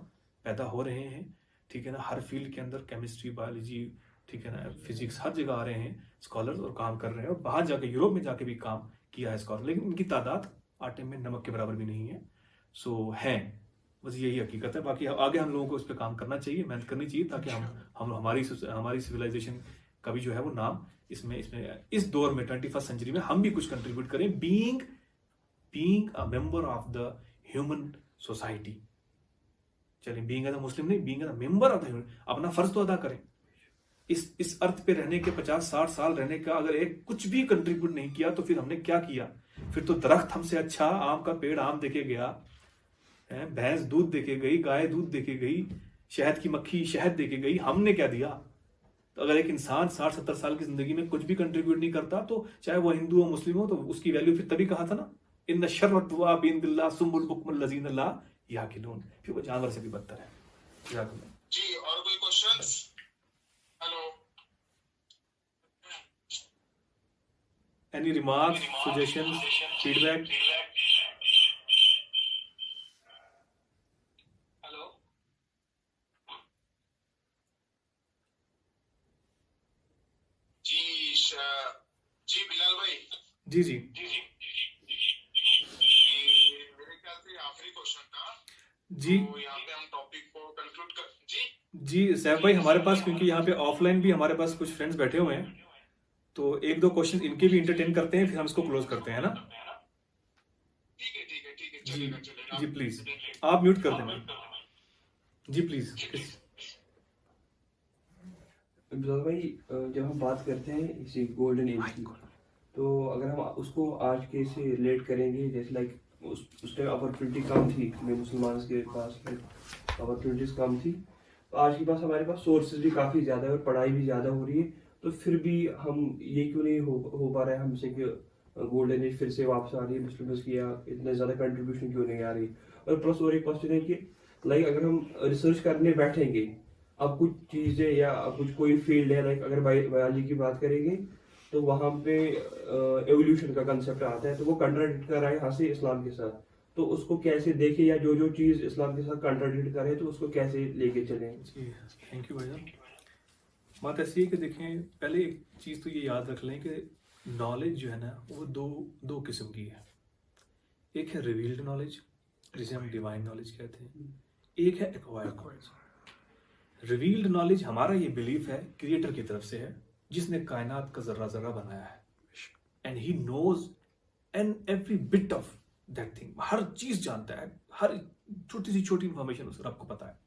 पैदा हो रहे हैं, ठीक है ना। हर फील्ड के अंदर, केमिस्ट्री, बायोलॉजी, ठीक है ना, फिजिक्स, हर जगह आ रहे हैं स्कॉलर्स और काम कर रहे हैं। और बाहर जाके, यूरोप में जाके भी काम किया है स्कॉलर, लेकिन उनकी तादाद आटे में नमक के बराबर भी नहीं है। सो हैं, बस यही हकीकत है। बाकी आगे हम लोगों को इस पर काम करना चाहिए, मेहनत करनी चाहिए, ताकि हम हमारी सिविलाइजेशन का भी जो है वो नाम इसमें इस दौर में 21st सेंचुरी में हम भी कुछ कंट्रीब्यूट करें, being a member of the human society. चलिए, बीइंग एज अ मुस्लिम नहीं, being as a member of the human, अपना फर्ज तो अदा करें। इस अर्थ पे रहने के 50-60 साल रहने का अगर एक कुछ भी कंट्रीब्यूट नहीं किया तो फिर हमने क्या किया? फिर तो दरख्त हमसे अच्छा, आम का पेड़ आम देके गया, भैंस दूध देके गई, गाय दूध देके गई, शहद की मक्खी शहद देके गई, हमने क्या दिया? तो अगर एक इंसान 60-70 साल की जिंदगी में कुछ भी कंट्रीब्यूट नहीं करता, तो चाहे वो हिंदू हो मुस्लिम हो, तो उसकी वैल्यू फिर तभी कहा था ना, इन्न शर्र द्वाबीन बिल्लाह सुम्बुल बुकमुल लजीन ला याकिलून, फिर वो जानवर से भी बदतर है। जी, और कोई questions? Hello, any remarks, suggestions, feedback? Hello, जी बिलाल भाई। जी जी मेरे ख्याल से आखिरी क्वेश्चन था जी। तो यहाँ पे हम टॉपिक को कंक्लूड कर जी सैफ भाई, हमारे पास क्योंकि यहाँ पे ऑफलाइन भी हमारे पास कुछ फ्रेंड्स बैठे हुए हैं, तो एक दो क्वेश्चन इनके भी इंटरटेन करते हैं, फिर हम इसको क्लोज करते हैं ना। ठीक है जी चलेगा। जी, प्लीज आप म्यूट कर देना जी, प्लीज। बिलाल भाई, जब हम बात करते हैं इसी गोल्डन एज की, तो अगर हम उसको आज के से रिलेट करेंगे, जैसे लाइक उस टाइम अपॉर्चुनिटी कम थी, हमें मुसलमान के पास अपॉर्चुनिटीज कम थी, तो आज के पास हमारे पास सोर्सेज भी काफ़ी ज़्यादा है और पढ़ाई भी ज़्यादा हो रही है, तो फिर भी हम ये क्यों नहीं हो पा रहा है हमसे कि गोल्डन एज फिर से वापस आ रही है मुस्लिम्स की, या इतने ज़्यादा कंट्रीब्यूशन क्यों नहीं आ रही? और प्लस और एक क्वेश्चन है कि लाइक अगर हम रिसर्च करने बैठेंगे, अब कुछ चीज़ें या कुछ कोई फील्ड है, लाइक अगर बायोलॉजी की बात करेंगे तो वहाँ पे एवोल्यूशन का कंसेप्ट आता है, तो वो कंट्राडिक्ट कर रहा है यहाँ से इस्लाम के साथ, तो उसको कैसे देखें, या जो चीज़ इस्लाम के साथ कंट्राडिक्ट करे तो उसको कैसे लेके चलें? जी थैंक यू भाईजान। बात ऐसी है कि देखें, पहले एक चीज़ तो ये याद रख लें कि नॉलेज जो है ना, वो दो किस्म की है। एक है रिवील्ड नॉलेज, जिसे हम डिवाइन नॉलेज कहते हैं, एक है एक्वायर्ड नॉलेज। रिवील्ड नॉलेज हमारा ये बिलीफ है क्रिएटर की तरफ से है, जिसने कायनात का जर्रा जर्रा बनाया है, and he knows and every bit of that thing, हर चीज जानता है, हर छोटी सी छोटी इंफॉर्मेशन उस रब को पता है।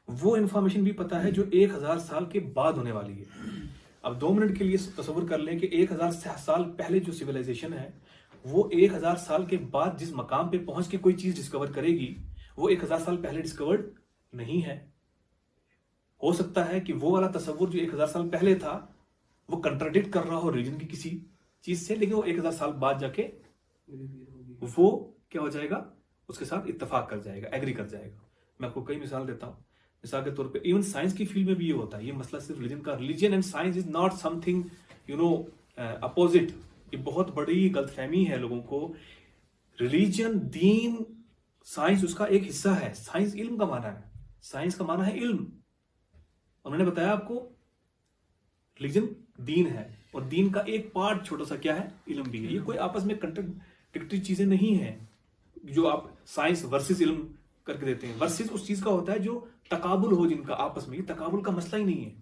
वो इंफॉर्मेशन भी पता है जो 1000 साल के बाद होने वाली है। अब 2 मिनट के लिए तस्वीर कर लें कि 1000 साल पहले जो सिविलाइजेशन है, वो 1000 साल के बाद जिस मकाम पे पहुंच के कोई चीज डिस्कवर करेगी, वो 1000 साल पहले डिस्कवर्ड नहीं है। हो सकता है कि वो वाला तस्वुर जो 1000 साल पहले था, वो कंट्राडिक्ट कर रहा हो रीजन की किसी चीज से, लेकिन वो 1000 साल बाद जाके वो क्या हो जाएगा, उसके साथ इत्तेफाक कर जाएगा, एग्री कर जाएगा। मैं आपको कई मिसाल देता हूँ। मिसाल के तौर पे इवन साइंस की फील्ड में भी ये होता है, ये मसला सिर्फ रिलीजन का, religion and science is not something opposite. ये बहुत बड़ी गलतफहमी है लोगों को। रिलीजन, दीन, साइंस उसका एक हिस्सा है। साइंस इल्म का माना है, साइंस का माना है इल्म। और मैंने बताया आपको रिलीजन दीन है, और दीन का एक पार्ट छोटा सा क्या है, इल्म भी है। ये कोई आपस में कंट्राडिक्टरी चीजें नहीं है जो आप साइंस वर्सेस इल्म करके देते हैं। वर्सेस उस चीज का होता है जो तकाबुल हो जिनका आपस में, ये तकाबुल का मसला ही नहीं है।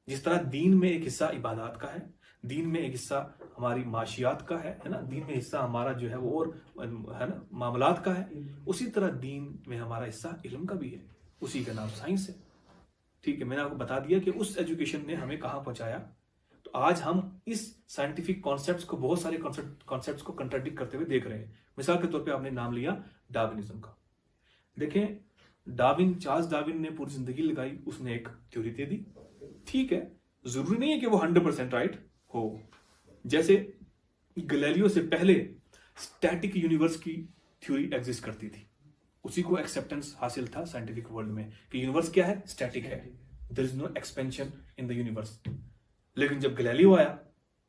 जिस तरह दीन में एक हिस्सा इबादत का है, दीन में एक हिस्सा हमारी माशियात का है ना, दीन में हिस्सा हमारा जो है वो और है ना मामलात का है, उसी तरह दीन में हमारा हिस्सा इल्म का भी है, उसी का नाम साइंस है। ठीक है, मैंने आपको बता दिया कि उस एजुकेशन ने हमें कहां पहुंचाया। तो आज हम इस साइंटिफिक कॉन्सेप्ट्स को, बहुत सारे कॉन्सेप्ट्स को कंट्राडिक्ट करते हुए देख रहे हैं। मिसाल के तौर पे आपने नाम लिया डार्विनिज्म का। देखें, चार्ल्स डार्विन ने पूरी जिंदगी लगाई, उसने एक थ्योरी दे दी। ठीक है, जरूरी नहीं है कि वो 100% राइट हो। जैसे गैलीलियो से पहले स्टैटिक यूनिवर्स की थ्योरी एग्जिस्ट करती थी, उसी को एक्सेप्टेंस हासिल था साइंटिफिक वर्ल्ड में कि यूनिवर्स क्या है, स्टैटिक है, there is no expansion in the universe. लेकिन जब गैलीलियो आया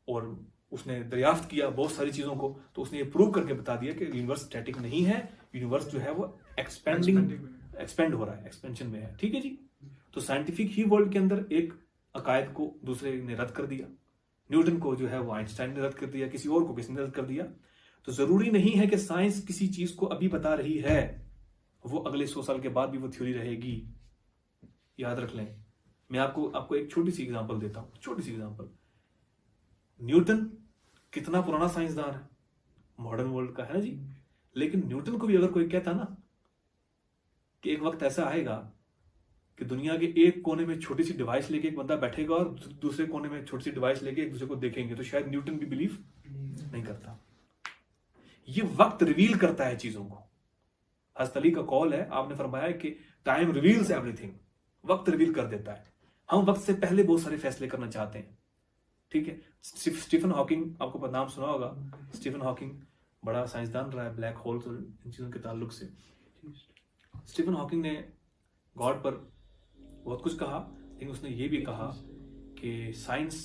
और उसने दरियाफ्त किया बहुत सारी चीजों को, तो उसने ये प्रूव करके बता दिया कि यूनिवर्स स्टैटिक नहीं है, यूनिवर्स जो है वो एक्सपेंड हो रहा है, एक्सपेंशन में है। ठीक है जी। तो साइंटिफिक ही वर्ल्ड के अंदर एक अकायद को दूसरे ने रद्द कर दिया। न्यूटन को जो है वो आइंस्टाइन ने रद्द कर दिया, किसी और को किसी ने रद्द कर दिया। तो जरूरी नहीं है कि साइंस किसी चीज को अभी बता रही है वो अगले 100 साल के बाद भी वो थ्योरी रहेगी। याद रख लें। मैं आपको एक छोटी सी एग्जांपल देता हूं, छोटी सी एग्जांपल। न्यूटन कितना पुराना साइंसदान है, मॉडर्न वर्ल्ड का, है ना जी। लेकिन न्यूटन को भी अगर कोई कहता ना कि एक वक्त ऐसा आएगा कि दुनिया के एक कोने में छोटी सी डिवाइस लेके एक बंदा बैठेगा और दूसरे कोने में छोटी सी डिवाइस लेके एक दूसरे को देखेंगे, तो शायद न्यूटन भी बिलीव नहीं करता। ये वक्त रिवील करता है चीजों को। हज़रत अली का कॉल है, आपने फरमाया कि टाइम रिवील्स एवरीथिंग, वक्त रिवील कर देता है। हम वक्त से पहले बहुत सारे फैसले करना चाहते हैं। ठीक है, स्टीफन हॉकिंग, आपको नाम सुना होगा, स्टीफन हॉकिंग बड़ा साइंसदान रहा है ब्लैक होल्स और इन चीजों के ताल्लुक से। स्टीफन हॉकिंग ने गॉड पर बहुत कुछ कहा, लेकिन उसने ये भी कहा कि science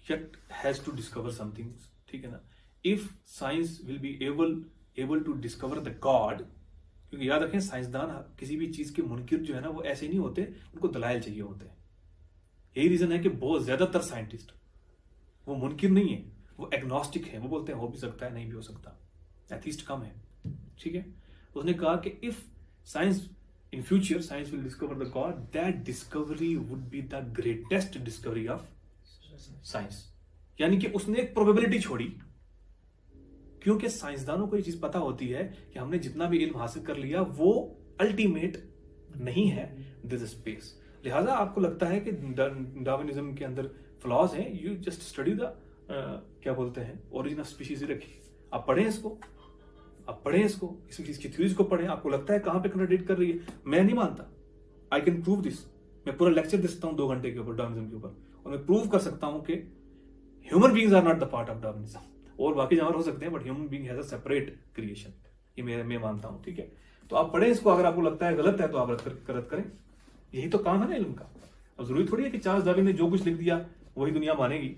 yet has to discover something। ठीक है ना। If science will be able to discover the God, क्योंकि याद रखें साइंसदान किसी भी चीज के मुनकिर जो है ना वो ऐसे नहीं होते, उनको दलाइल चाहिए होते हैं। यही रीजन है कि बहुत ज्यादातर साइंटिस्ट वो मुनकिर नहीं है, वो एग्नोस्टिक है। वो बोलते हैं हो भी सकता है, नहीं भी हो सकता, एथीस्ट कम है। ठीक है, उसने कहा कि if science in future science will discover the god, that discovery would be the greatest discovery of science। यानी कि उसने एक प्रोबेबिलिटी छोड़ी, क्योंकि साइंसदानों को ये चीज पता होती है कि हमने जितना भी इल्म हासिल कर लिया वो अल्टीमेट नहीं है, दिस स्पेस। लिहाजा आपको लगता है कि डार्विनिज्म के अंदर फ्लॉज हैं, यू जस्ट स्टडी द क्या बोलते हैं ओरिजिन ऑफ स्पीशीज रखी, आप पढ़ें इसको, आप पढ़ें इसको, इस चीज की थ्योरीज को पढ़ें। आपको लगता है कहां पे कंट्राडिक्ट कर रही है, मैं नहीं मानता। I can prove this. मैं पूरा लेक्चर दे सकता हूं 2 घंटे के ऊपर डार्विनिज्म के ऊपर, और मैं प्रूव कर सकता हूं कि human beings are not the part of Darwinism. और बाकी जानवर हो सकते हैं, but human being has a separate creation, ये मैं मानता हूं। ठीक है, तो आप पढ़ें इसको। अगर आपको लगता है गलत है तो आप रद्द करें। यही तो काम है ना इल्म का। अब जरूरी थोड़ी है कि चार्ल्स डार्विन ने जो कुछ लिख दिया वही दुनिया मानेगी।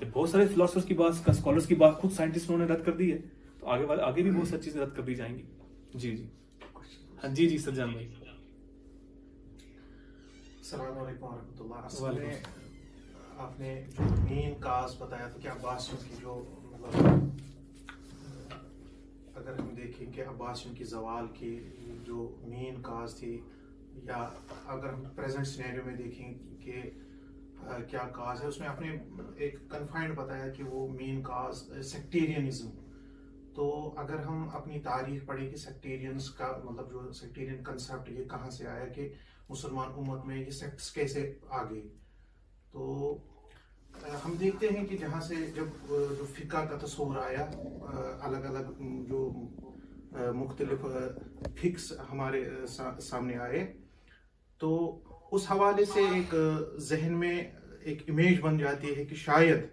बहुत सारे फिलोसफर्स की बात, स्कॉलर्स की बात खुद साइंटिस्टों ने रद्द कर दी है, तो आगे भी बहुत सारी चीजें रद्द कर दी जाएंगी। जी हाँ जी सरजान भाई। अस्सलाम वालेकुम वरहमतुल्लाह। आपने जो मेन काज बताया था कि अब्बासियों की जो मतलब अगर हम देखें कि अब्बासियों की ज़वाल की जो मेन काज थी, या अगर हम प्रेजेंट सिनेरियो में देखें कि क्या काज है, उसमें आपने एक कन्फाइंड बताया कि वो मेन काज सेक्टेरियनिज्म। तो अगर हम अपनी तारीख पढ़ें कि सेक्टेरियंस का मतलब जो सेक्टेरियन कंसेप्ट ये कहाँ से आया, कि मुसलमान उम्मत में ये सेक्ट्स कैसे आ गए, तो हम देखते हैं कि जहाँ से जब जो फिका का तस्वुर आया, अलग अलग जो मुख्तलिफ फिक्स हमारे सामने आए, तो उस हवाले से एक जहन में एक इमेज बन जाती है कि शायद,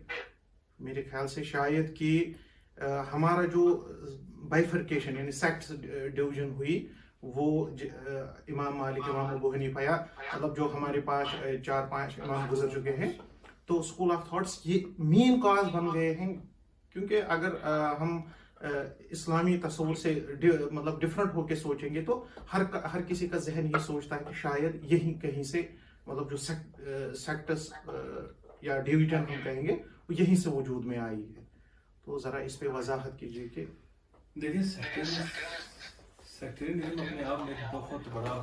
मेरे ख्याल से शायद कि हमारा जो बाइफर्केशन यानी सेक्ट्स डिवीजन हुई, वो इमाम मालिक, इमाम अबू हनीफा, या मतलब जो हमारे पास 4-5 इमाम गुजर चुके हैं, तो स्कूल ऑफ थॉट्स ये मेन काज बन गए हैं। क्योंकि अगर हम इस्लामी तस्वुर से मतलब डिफरेंट होके सोचेंगे तो हर किसी का जहन ये सोचता है कि शायद यही कहीं से मतलब जो सेक्टर्स या डिवीजन हम कहेंगे वो यहीं से वजूद में आई है। तो ज़रा इस पे वजाहत कीजिए कि देखिए सेक्टेरियनिज्म अपने आप में एक बहुत बड़ा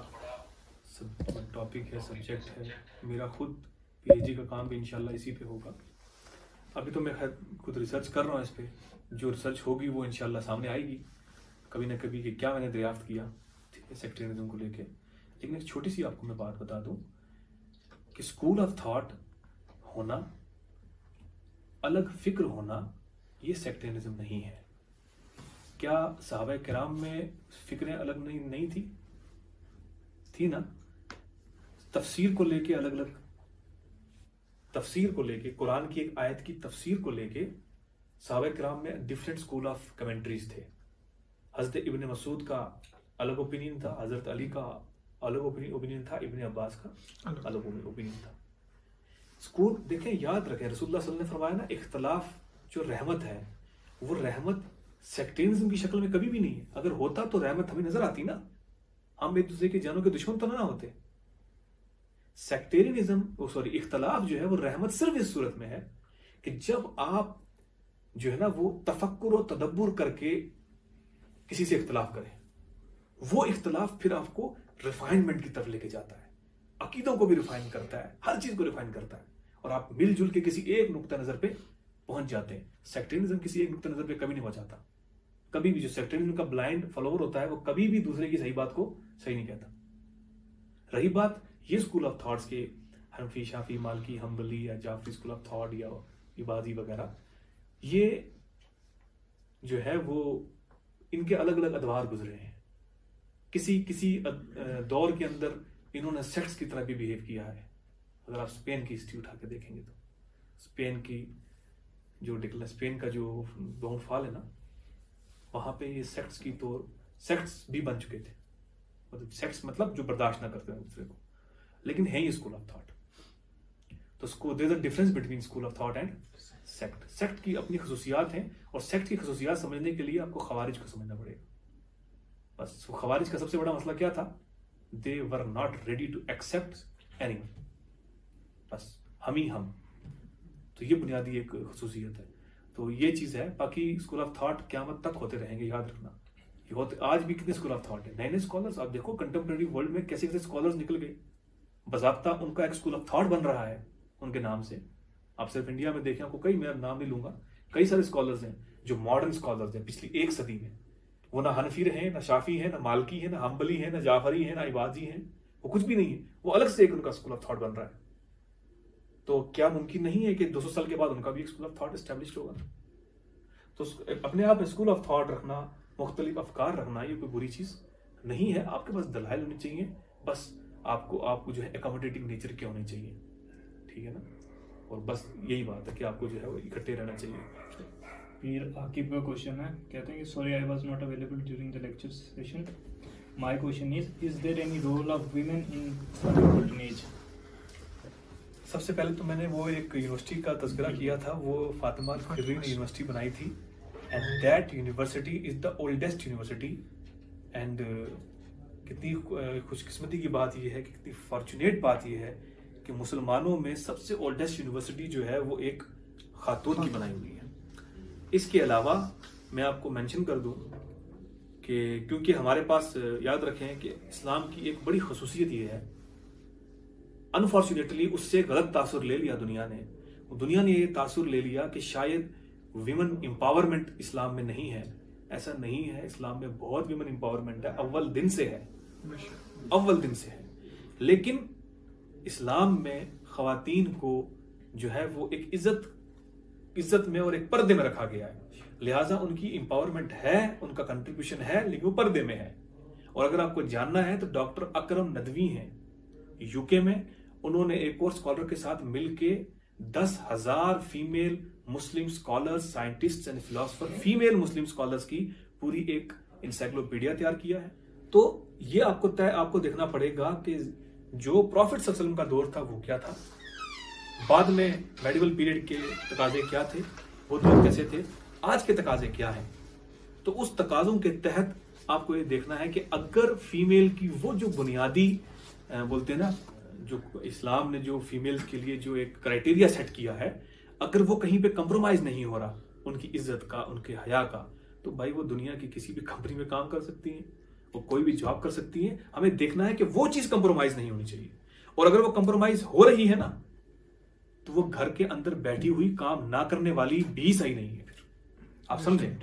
टॉपिक है, सब्जेक्ट है। मेरा खुद पीएचडी का काम भी इंशाल्लाह इसी पे होगा। अभी तो मैं खुद रिसर्च कर रहा हूँ इस पे, जो रिसर्च होगी वो इंशाल्लाह सामने आएगी कभी ना कभी कि क्या मैंने दरियाफ्त किया, ठीक है, सेक्टेरियनिज्म को लेके। लेकिन एक छोटी सी आपको मैं बात बता दूं कि स्कूल ऑफ थॉट होना, अलग फिक्र होना, ये सेक्टेरियनिज्म नहीं है। क्या सहाबा किराम में फिक्रें अलग नहीं थी ना? तफसीर को लेके अलग अलग, तफसीर को लेके, कुरान की एक आयत की तफसीर को लेके सहाबा किराम में डिफरेंट स्कूल ऑफ कमेंट्रीज थे। हजरत इब्न मसूद का अलग ओपिनियन था, हजरत अली का अलग ओपिनियन था, इब्न अब्बास का अलग ओपिनियन था। स्कूल देखें, याद रखें, रसूलुल्लाह सल्लल्लाहु अलैहि वसल्लम ने फरमाया ना, इख्तलाफ जो रहमत है, वो रहमत सेक्टेरियनिज्म की शक्ल में कभी भी नहीं है। अगर होता तो रहमत हमें नजर आती ना, हम एक दूसरे के जानों के दुश्मन तो ना होते। सेक्टेरियनिज्म सॉरी इख्तलाफ जो है वो रहमत सिर्फ इस सूरत में है कि जब आप जो है ना वो तफक्कुर और तदब्बुर करके किसी से इख्तलाफ करें, वो इख्तलाफ फिर आपको रिफाइनमेंट की तरफ लेके जाता है, अकीदों को भी रिफाइन करता है, हर चीज को रिफाइन करता है, और आप मिलजुल के किसी एक नुक्ता नजर पे पहुंच जाते हैं। सेक्टेरियनिज्म किसी एक नुक्ता नजर पे कभी नहीं पहुंचाता। कभी भी जो सेक्टेरियनिज्म का ब्लाइंड फॉलोअर होता है वो कभी भी दूसरे की सही बात को सही नहीं कहता। रही बात ये स्कूल ऑफ थॉट्स के हनफी, शाफी, मालकी, हम्बली या जाफरी स्कूल ऑफ थॉट या इबादी वगैरह, ये जो है वो इनके अलग अलग अदवार गुजरे हैं। किसी दौर के अंदर इन्होंने सेक्ट्स की तरह भी बिहेव किया है। अगर आप स्पेन की हिस्ट्री उठा के देखेंगे तो स्पेन का जो डाउनफॉल है ना, वहां पे ये सेक्ट्स की तो सेक्ट्स भी बन चुके थे। मतलब सेक्ट्स मतलब जो बर्दाश्त ना करते हैं दूसरे को, लेकिन है ही स्कूल ऑफ थॉट। तो there is a difference between school of thought and sect. Sect की अपनी खसूसियात हैं, और सेक्ट की खसूसियात समझने के लिए आपको खवारिज को समझना पड़ेगा। बस खवारिज का सबसे बड़ा मसला क्या था? They were not ready to accept anyone, बस हम। तो ये बुनियादी एक खसूसियत है। तो ये चीज है। बाकी स्कूल ऑफ थॉट क़यामत तक होते रहेंगे, याद रखना। ये होते आज भी कितने स्कूल ऑफ थॉट है, नए नए स्कॉलर्स। आप देखो कंटेम्प्रेरी वर्ल्ड में कैसे कैसे स्कॉलर्स निकल गए, बजाब्ता उनका एक स्कूल ऑफ थॉट बन रहा है उनके नाम से। आप सिर्फ इंडिया में देखें, आपको कई, मैं नाम नहीं लूंगा, कई सारे स्कॉलर्स हैं जो मॉडर्न स्कॉलर्स हैं पिछली एक सदी में। वो ना हनफी रहे, ना शाफी है, ना मालकी है, ना हम्बली है, ना जाफरी है, ना इबादी है, वो कुछ भी नहीं है। वो अलग से एक उनका स्कूल ऑफ थॉट बन रहा है। तो क्या मुमकिन नहीं है कि 200 साल के बाद उनका भी एक स्कूल ऑफ थॉट एस्टेब्लिश होगा? तो अपने आप में स्कूल ऑफ थॉट रखना, मुख्तलिफ अफकार रखना, ये कोई बुरी चीज नहीं है। आपके पास दलाइल होनी चाहिए, बस आपको जो है एकोमोडेटिंग नेचर के होने चाहिए, ठीक है ना। और बस यही बात है कि आपको जो है वो इकट्ठे रहना चाहिए। पीर आकिब का क्वेश्चन है, कहते हैं कि sorry I was not available during the lecture session. My question is there any role of women in golden age? सबसे पहले तो मैंने वो एक यूनिवर्सिटी का तज़किरा किया था, वो फातिमा अल-क़िर्री ने यूनिवर्सिटी बनाई थी, and that university is the oldest university. And कितनी खुशकिस्मती की बात यह है, कि कितनी फॉर्चुनेट बात यह है कि मुसलमानों में सबसे ओल्डेस्ट यूनिवर्सिटी जो है वो एक खातून की बनाई हुई है। इसके अलावा मैं आपको मेंशन कर दूं कि क्योंकि हमारे पास, याद रखें कि इस्लाम की एक बड़ी खसूसियत ये है, अनफॉर्चुनेटली उससे गलत तासुर ले लिया दुनिया ने ये तासुर ले लिया कि शायद विमेन एम्पावरमेंट इस्लाम में नहीं है। ऐसा नहीं है, इस्लाम में बहुत विमेन एम्पावरमेंट है, अव्वल दिन से है। लेकिन इस्लाम में ख़वातीन को जो है वो एक इज्जत में और एक पर्दे में रखा गया है। लिहाजा उनकी एम्पावरमेंट है, उनका कंट्रीब्यूशन है, लेकिन वो पर्दे में है। और अगर आपको जानना है तो डॉक्टर अकरम नदवी हैं यूके में, उन्होंने एक और स्कॉलर के साथ मिलके 10,000 female Muslim scholars, scientist and philosopher, female Muslim scholars की पूरी एक इंसाइक्लोपीडिया तैयार किया है। तो ये आपको देखना पड़ेगा कि जो प्रॉफिट सल्लल्लाहु अलैहि वसल्लम का दौर था वो क्या था, बाद में मेडिवल पीरियड के तकाजे क्या थे, वो दौर कैसे थे, आज के तकाजे क्या हैं। तो उस तकाजों के तहत आपको ये देखना है कि अगर फीमेल की वो जो बुनियादी बोलते हैं ना, जो इस्लाम ने जो फीमेल के लिए जो एक क्राइटेरिया सेट किया है, अगर वो कहीं पे कंप्रोमाइज नहीं हो रहा उनकी इज्जत का, उनके हया का, तो भाई वो दुनिया की किसी भी कंपनी में काम कर सकती हैं, वो कोई भी जॉब कर सकती हैं। हमें देखना है कि वो चीज कंप्रोमाइज नहीं होनी चाहिए, और अगर वो कंप्रोमाइज हो रही है ना, तो वो घर के अंदर बैठी हुई काम ना करने वाली भी सही नहीं है। फिर आप समझें,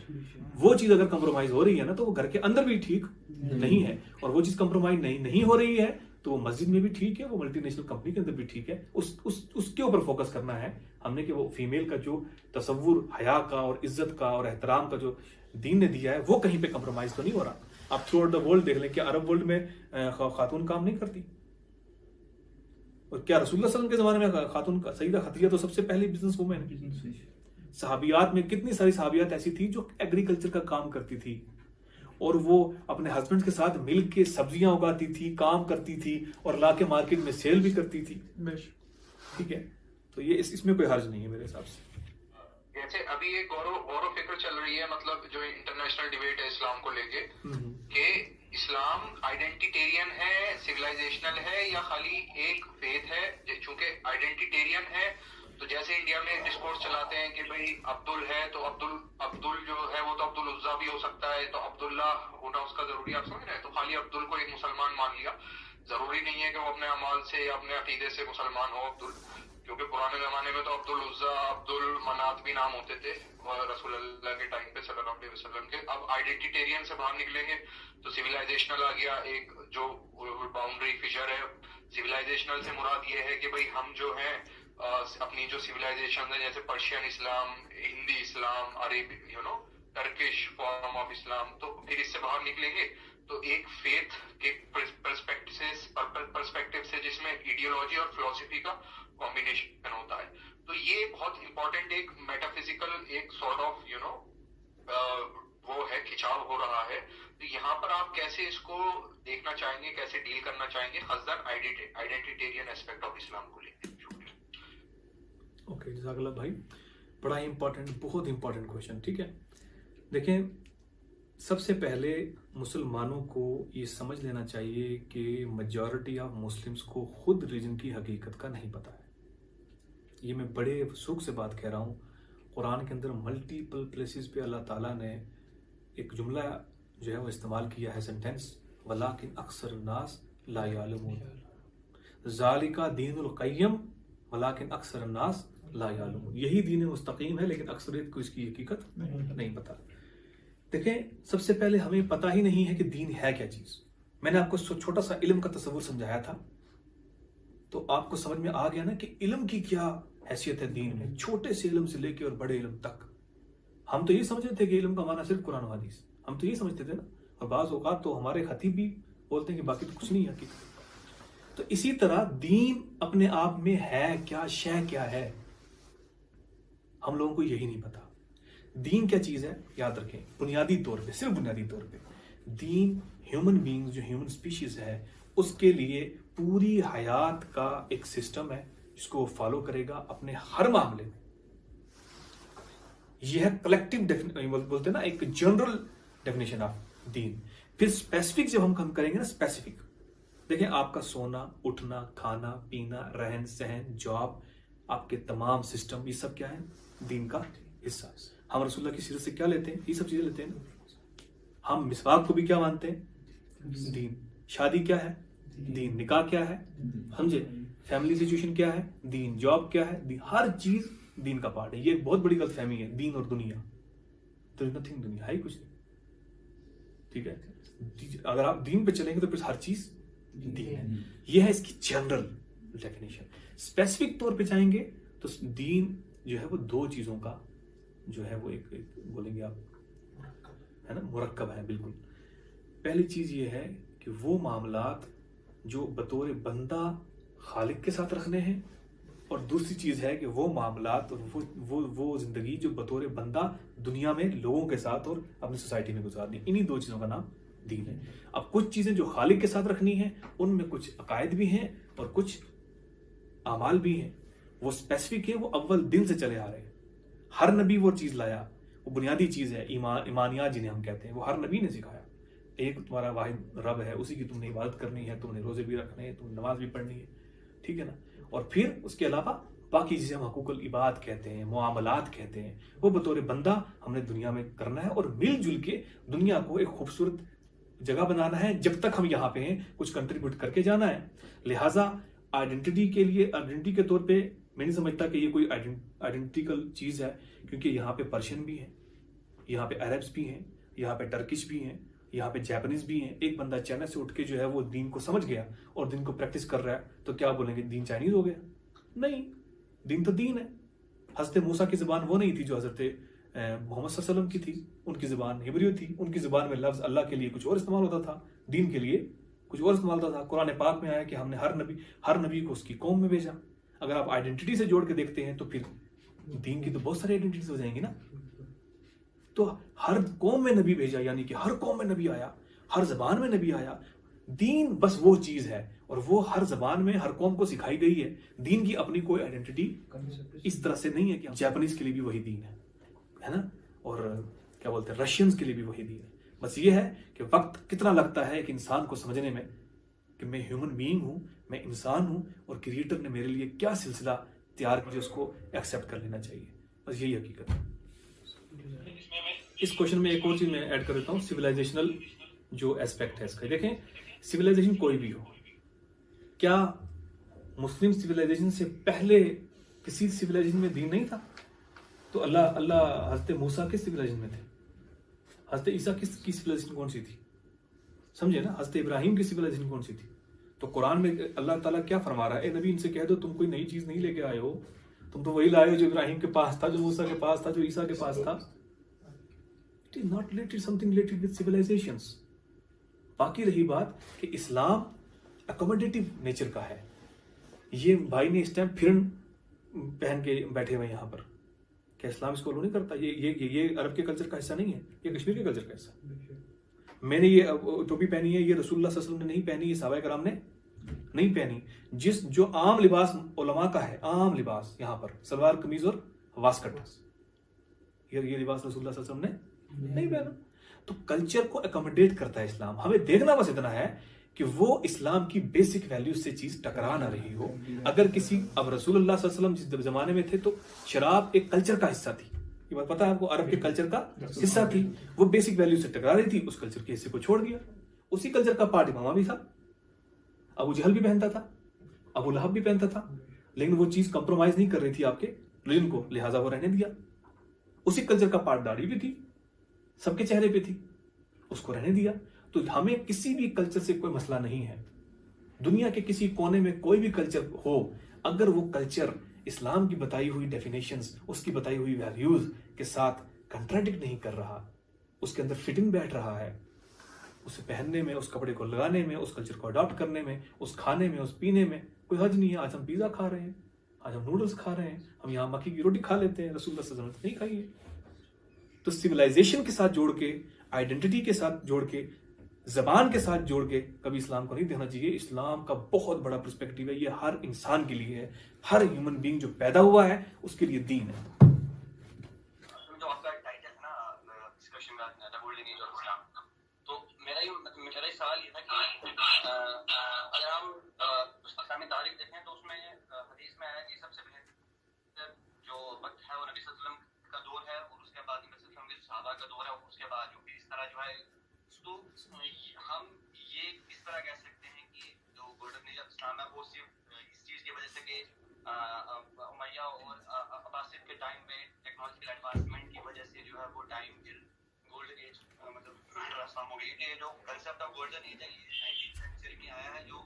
वो चीज अगर कंप्रोमाइज हो रही है ना, तो वो घर के अंदर भी ठीक नहीं है, और वो चीज कंप्रोमाइज नहीं हो रही है तो वो मस्जिद में भी ठीक है, वो मल्टीनेशनल कंपनी के अंदर भी ठीक है। उसके ऊपर फोकस करना है हमने कि वो फीमेल का जो तसव्वुर हया का और इज्जत का और एहतराम का जो दीन ने दिया है वो कहीं पे कंप्रोमाइज तो नहीं हो रहा। आप थ्रू आउट द वर्ल्ड देख लें कि अरब वर्ल्ड में खातून काम नहीं करती, और क्या रसूलुल्लाह सल्लल्लाहु अलैहि वसल्लम के जमाने में खातून का सईदा खदीजा तो सबसे पहली बिजनेस वुमेन है। सहाबियात में कितनी सारी सहाबियात ऐसी थी जो एग्रीकल्चर का काम करती थी, और वो अपने हस्बैंड के साथ मिल के सब्जियां उगाती थी, काम करती थी, और ला के मार्केट में सेल भी करती थी। ठीक है, तो ये इसमें कोई हर्ज नहीं है मेरे हिसाब से। जैसे अभी ये गौरव फिक्र चल रही है, मतलब जो इंटरनेशनल डिबेट है इस्लाम को लेके, कि इस्लाम आइडेंटिटेरियन है, सिविलाइजेशनल है, या खाली एक फेथ है। चूंकि आइडेंटिटेरियन है तो जैसे इंडिया में डिस्कोर्स चलाते हैं कि भाई अब्दुल है तो अब्दुल जो है वो तो अब्दुल उज्जा भी हो सकता है, तो अब्दुल्ला होना उसका जरूरी, आप समझ रहे हैं। तो खाली अब्दुल को एक मुसलमान मान लिया, जरूरी नहीं है कि वो अपने अमाल से या अपने अकीदे से मुसलमान हो अब्दुल, क्योंकि पुराने जमाने में तो अब्दुल उज्जा, अब्दुल मनात भी नाम होते थे रसूलुल्लाह के टाइम पे सल्लल्लाहु अलैहि वसल्लम के। अब आइडेंटिटेरियन से बाहर निकलेंगे तो सिविलाइजेशनल आ गया, एक जो बाउंड्री फिशर है। सिविलाइजेशनल से मुराद ये है कि भाई हम जो है अपनी जो सिविलाइजेशन है, जैसे Persian Islam, Hindi Islam, अरेबी Turkish form of Islam, तो फिर इससे बाहर निकलेंगे तो एक फेथ के पर्सपेक्टिव से जिसमें आइडियोलॉजी और फिलोसफी का कॉम्बिनेशन होता है। तो ये बहुत इंपॉर्टेंट एक मेटाफिजिकल एक सॉर्ट ऑफ वो है, खिंचाव हो रहा है। तो यहाँ पर आप कैसे इसको देखना चाहेंगे, कैसे डील करना चाहेंगे, खासकर आइडेंटिटेरियन एस्पेक्ट ऑफ इस्लाम को लेकर? ओके, जज़ाकल्लाह भाई, बड़ा इंपॉर्टेंट, बहुत इंपॉर्टेंट क्वेश्चन। ठीक है, देखें, सबसे पहले मुसलमानों को ये समझ लेना चाहिए कि मेजॉरिटी ऑफ मुस्लिम्स को खुद रीजन की हकीकत का नहीं पता है। ये मैं बड़े सुख से बात कह रहा हूँ। कुरान के अंदर मल्टीपल प्लेसेस पे अल्लाह ताला ने एक जुमला जो है वो इस्तेमाल किया है, सेंटेंस, वलाकिन अक्सर नास ला यालमून, ज़ालिका दीनुल क़य्यम वलाकिन अक्सर नास ला यालमून। यही दीन मुस्तकीम है, लेकिन अक्सरियत को इसकी हकीकत नहीं पता। देखें, सबसे पहले हमें पता ही नहीं है कि दीन है क्या चीज। मैंने आपको छोटा सा इल्म का तस्वुर समझाया था, तो आपको समझ में आ गया ना कि इल्म की क्या हैसियत है दीन में, छोटे से इल्म से लेके और बड़े इल्म तक। हम तो ये समझते थे कि इल्म का माना सिर्फ कुरान और हदीस, हम तो ये समझते थे ना, और बाज़ औक़ात तो हमारे खतीब भी बोलते हैं कि बाकी तो कुछ नहीं है हकीकत। तो इसी तरह दीन अपने आप में है क्या, शय क्या है, हम लोगों को यही नहीं पता। दीन क्या चीज है, याद रखें, बुनियादी तौर पे, सिर्फ बुनियादी तौर पे दीन ह्यूमन बीइंग्स, जो ह्यूमन स्पीशीज है, उसके लिए पूरी हयात का एक सिस्टम है जिसको वो फॉलो करेगा अपने हर मामले में। यह है कलेक्टिव बोलते हैं ना, एक जनरल डेफिनेशन ऑफ दीन। फिर स्पेसिफिक जब हम करेंगे ना, स्पेसिफिक देखें, आपका सोना, उठना, खाना पीना, रहन सहन, जॉब, आपके तमाम सिस्टम, ये सब क्या है, दीन का हिस्सा। हम रसूलुल्लाह की सीरत से क्या लेते हैं, ये सब चीजें लेते हैं ना। हम मिसवाक को भी क्या मानते हैं, दीन। शादी क्या है, दीन। निकाह क्या है, समझे। फैमिली सिचुएशन क्या है, दीन। जॉब क्या है, दीन। हर चीज दीन का पार्ट है। ये बहुत बड़ी गलतफहमी है, दीन और दुनिया, तो नथिंग, दुनिया है ही कुछ नहीं। ठीक है, अगर आप दीन पे चलेंगे तो फिर हर चीज दीन है। ये है इसकी जनरल डेफिनेशन। स्पेसिफिक तौर पे जाएंगे तो दीन जो है वो दो चीजों का जो है वो एक बोलेंगे आप, है ना, मुरक्कब है बिल्कुल। पहली चीज ये है कि वो मामलात जो बतौर बंदा खालिक के साथ रखने हैं, और दूसरी चीज है कि वो मामलात, वो जिंदगी जो बतौर बंदा दुनिया में लोगों के साथ और अपनी सोसाइटी में गुजारनी। इन्हीं दो चीजों का नाम दीन है। अब कुछ चीज़ें जो खालिक के साथ रखनी है उनमें कुछ अकायद भी हैं और कुछ अमाल भी हैं, वो स्पेसिफिक है, वो अव्वल दिन से चले आ रहे हैं। हर नबी वो चीज़ लाया, वो बुनियादी चीज़ है, ईमानियात जिन्हें हम कहते हैं, वो हर नबी ने सिखाया। एक तुम्हारा वाहिद रब है, उसी की तुमने इबादत करनी है, तुमने रोज़े भी रखने हैं, तुमने नमाज भी पढ़नी है, ठीक है ना। और फिर उसके अलावा बाकी जिसे हम हकूकुल इबाद कहते हैं, मुआमलात कहते हैं, वो बतौर बंदा हमने दुनिया में करना है और मिलजुल के दुनिया को एक खूबसूरत जगह बनाना है। जब तक हम यहाँ पे हैं कुछ कंट्रीब्यूट करके जाना है। लिहाजा आइडेंटिटी के लिए, आइडेंटिटी के तौर पे मैं नहीं समझता कि ये कोई आइडेंटिकल चीज़ है, क्योंकि यहाँ पे पर्शियन भी हैं, यहाँ पे अरब्स भी हैं, यहाँ पे टर्किश भी हैं, यहाँ पे जापानीज भी हैं। एक बंदा चाइना से उठ के जो है वो दीन को समझ गया और दीन को प्रैक्टिस कर रहा है, तो क्या बोलेंगे दीन चाइनीज हो गया? नहीं, दीन तो दीन है। हज़रत मूसा की ज़बान वो नहीं थी जो हज़रत मोहम्मद सल्लल्लाहु अलैहि वसल्लम की थी, उनकी ज़बान हिब्रू थी, उनकी ज़बान में लफ्ज़ अल्लाह के लिए कुछ और इस्तेमाल होता था, दीन के लिए कुछ और इस्तेमाल होता था। कुरान पाक में आया कि हमने हर नबी को उसकी कौम में भेजा। अगर आप आइडेंटिटी से जोड़ के देखते हैं तो फिर दीन की तो बहुत सारी आइडेंटिटीज हो जाएंगी ना। तो हर कौम में नबी भेजा, यानी कि हर कौम में नबी आया, हर जबान में नबी आया। दीन बस वो चीज है और वो हर जबान में हर कौम को सिखाई गई है। दीन की अपनी कोई आइडेंटिटी इस तरह से नहीं है कि जापानीज के लिए भी वही दीन है ना, और क्या बोलते हैं रशियंस के लिए भी वही दीन है। बस ये है कि वक्त कितना लगता है एक इंसान को समझने में कि मैं ह्यूमन बीइंग हूं, मैं इंसान हूं और क्रिएटर ने मेरे लिए क्या सिलसिला तैयार किया, उसको एक्सेप्ट कर लेना चाहिए। बस यही हकीकत है। इस क्वेश्चन में एक और चीज मैं ऐड कर देता हूँ, सिविलाइजेशनल जो एस्पेक्ट है इसका। देखें, सिविलाइजेशन कोई भी हो, क्या मुस्लिम सिविलाइजेशन से पहले किसी सिविलाइजेशन में दीन नहीं था? तो अल्लाह हज़रत मूसा किस सिविलाइजेशन में थे? हज़रत ईसा की सिविलाइजेशन कौन सी थी? समझे ना। हज़रत इब्राहिम की सिविलाइजेशन कौन सी थी? तो कुरान में अल्लाह ताला क्या फरमा रहा है, ए नबी इनसे कह दो तुम कोई नई चीज नहीं लेके आए हो, तुम तो वही लाए हो जो इब्राहिम के पास था, जो मूसा के पास था, जो ईसा के पास था। It is not related something related with civilizations. बाकी रही बात कि इस्लाम अकोमोडेटिव नेचर का है। ये भाई ने इस टाइम फिरन पहन के बैठे हुए यहाँ पर, क्या इस्लाम इसको नहीं करता? ये अरब के कल्चर का हिस्सा नहीं है, ये कश्मीर के कल्चर का हिस्सा। मैंने ये टोपी पहनी है, ये रसूलुल्लाह सल्लल्लाहु अलैहि वसल्लम ने नहीं पहनी, ये सहाबा कराम ने नहीं पहनी। जो आम लिबास उलमा का है, आम लिबास यहाँ पर सलवार कमीज और वास्कट, ये लिबास रसूलुल्लाह सल्लल्लाहु अलैहि वसल्लम ने नहीं पहना। तो कल्चर को अकोमोडेट करता है इस्लाम। हमें देखना बस इतना है कि वो इस्लाम की बेसिक वैल्यूज से चीज टकरा ना रही हो। अगर किसी, अब रसूलुल्लाह सल्लल्लाहु अलैहि वसल्लम जिस जमाने में थे तो शराब एक कल्चर का हिस्सा थी, ये बात पता है आपको, अरब के कल्चर का हिस्सा थी। वो बेसिक वैल्यू से टकरा रही थी, उस कल्चर के हिस्से को छोड़ दिया। उसी कल्चर का पार्ट इमामा भी था, अबू जहल भी पहनता था, अबू लहब भी पहनता था, लेकिन वो चीज कंप्रोमाइज नहीं कर रही थी आपके रिलीजन को, लिहाजा वो रहने दिया। उसी कल्चर का पार्ट दाढ़ी भी थी, सबके चेहरे पे थी, उसको रहने दिया। तो हमें किसी भी कल्चर से कोई मसला नहीं है। दुनिया के किसी कोने में कोई भी कल्चर हो, अगर वो कल्चर इस्लाम की बताई हुई डेफिनेशंस, उसकी बताई हुई वैल्यूज के साथ कंट्राडिक्ट नहीं कर रहा, उसके अंदर फिटिंग बैठ रहा है, उसे पहनने में, उस कपड़े को लगाने में, उस कल्चर को अडॉप्ट करने में, उस खाने में, उस पीने में कोई हर्ज नहीं है। आज हम पिज्जा खा रहे हैं, आज हम नूडल्स खा रहे हैं, हम यहाँ मक्की की रोटी खा लेते हैं, रसूलुल्लाह सल्लल्लाहु अलैहि वसल्लम नहीं खाई है। तो सिविलाइजेशन के साथ जोड़ के, आइडेंटिटी के साथ जोड़ के, जबान के साथ जोड़ के कभी इस्लाम को नहीं देखना चाहिए। इस्लाम का बहुत बड़ा पर्सपेक्टिव है, ये हर इंसान के लिए है, हर ह्यूमन बीइंग जो पैदा हुआ है उसके लिए दीन है। जो आपका टाइटल है ना डिस्कशन का, the golden age of Islam, तो मेरा सवाल ये था कि अगर हम इस्लामी तारीख देखें तो उसमें हदीस में आया कि सबसे बेहतर जो वक्त है वो नबी सल्लल्लाहु अलैहि वसल्लम का दौर है, और उसके बाद नबी सल्लल्लाहु अलैहि वसल्लम के सहाबा का दौर है, और उसके बाद जो इस तरह जो है, तो हम ये किस तरह कह सकते हैं कि जो गोल्डन एज ऑफ इस्लाम है वो सिर्फ इस चीज की वजह से कि उमैया और अब्बासिद के टाइम में टेक्नोलॉजिकल एडवांसमेंट की वजह से जो है वो टाइम फिर गोल्डन एज मतलब इस्लाम हो गई। कि जो कंसेप्ट ऑफ गोल्डन एज है ये 19th सेंचुरी में आया है, जो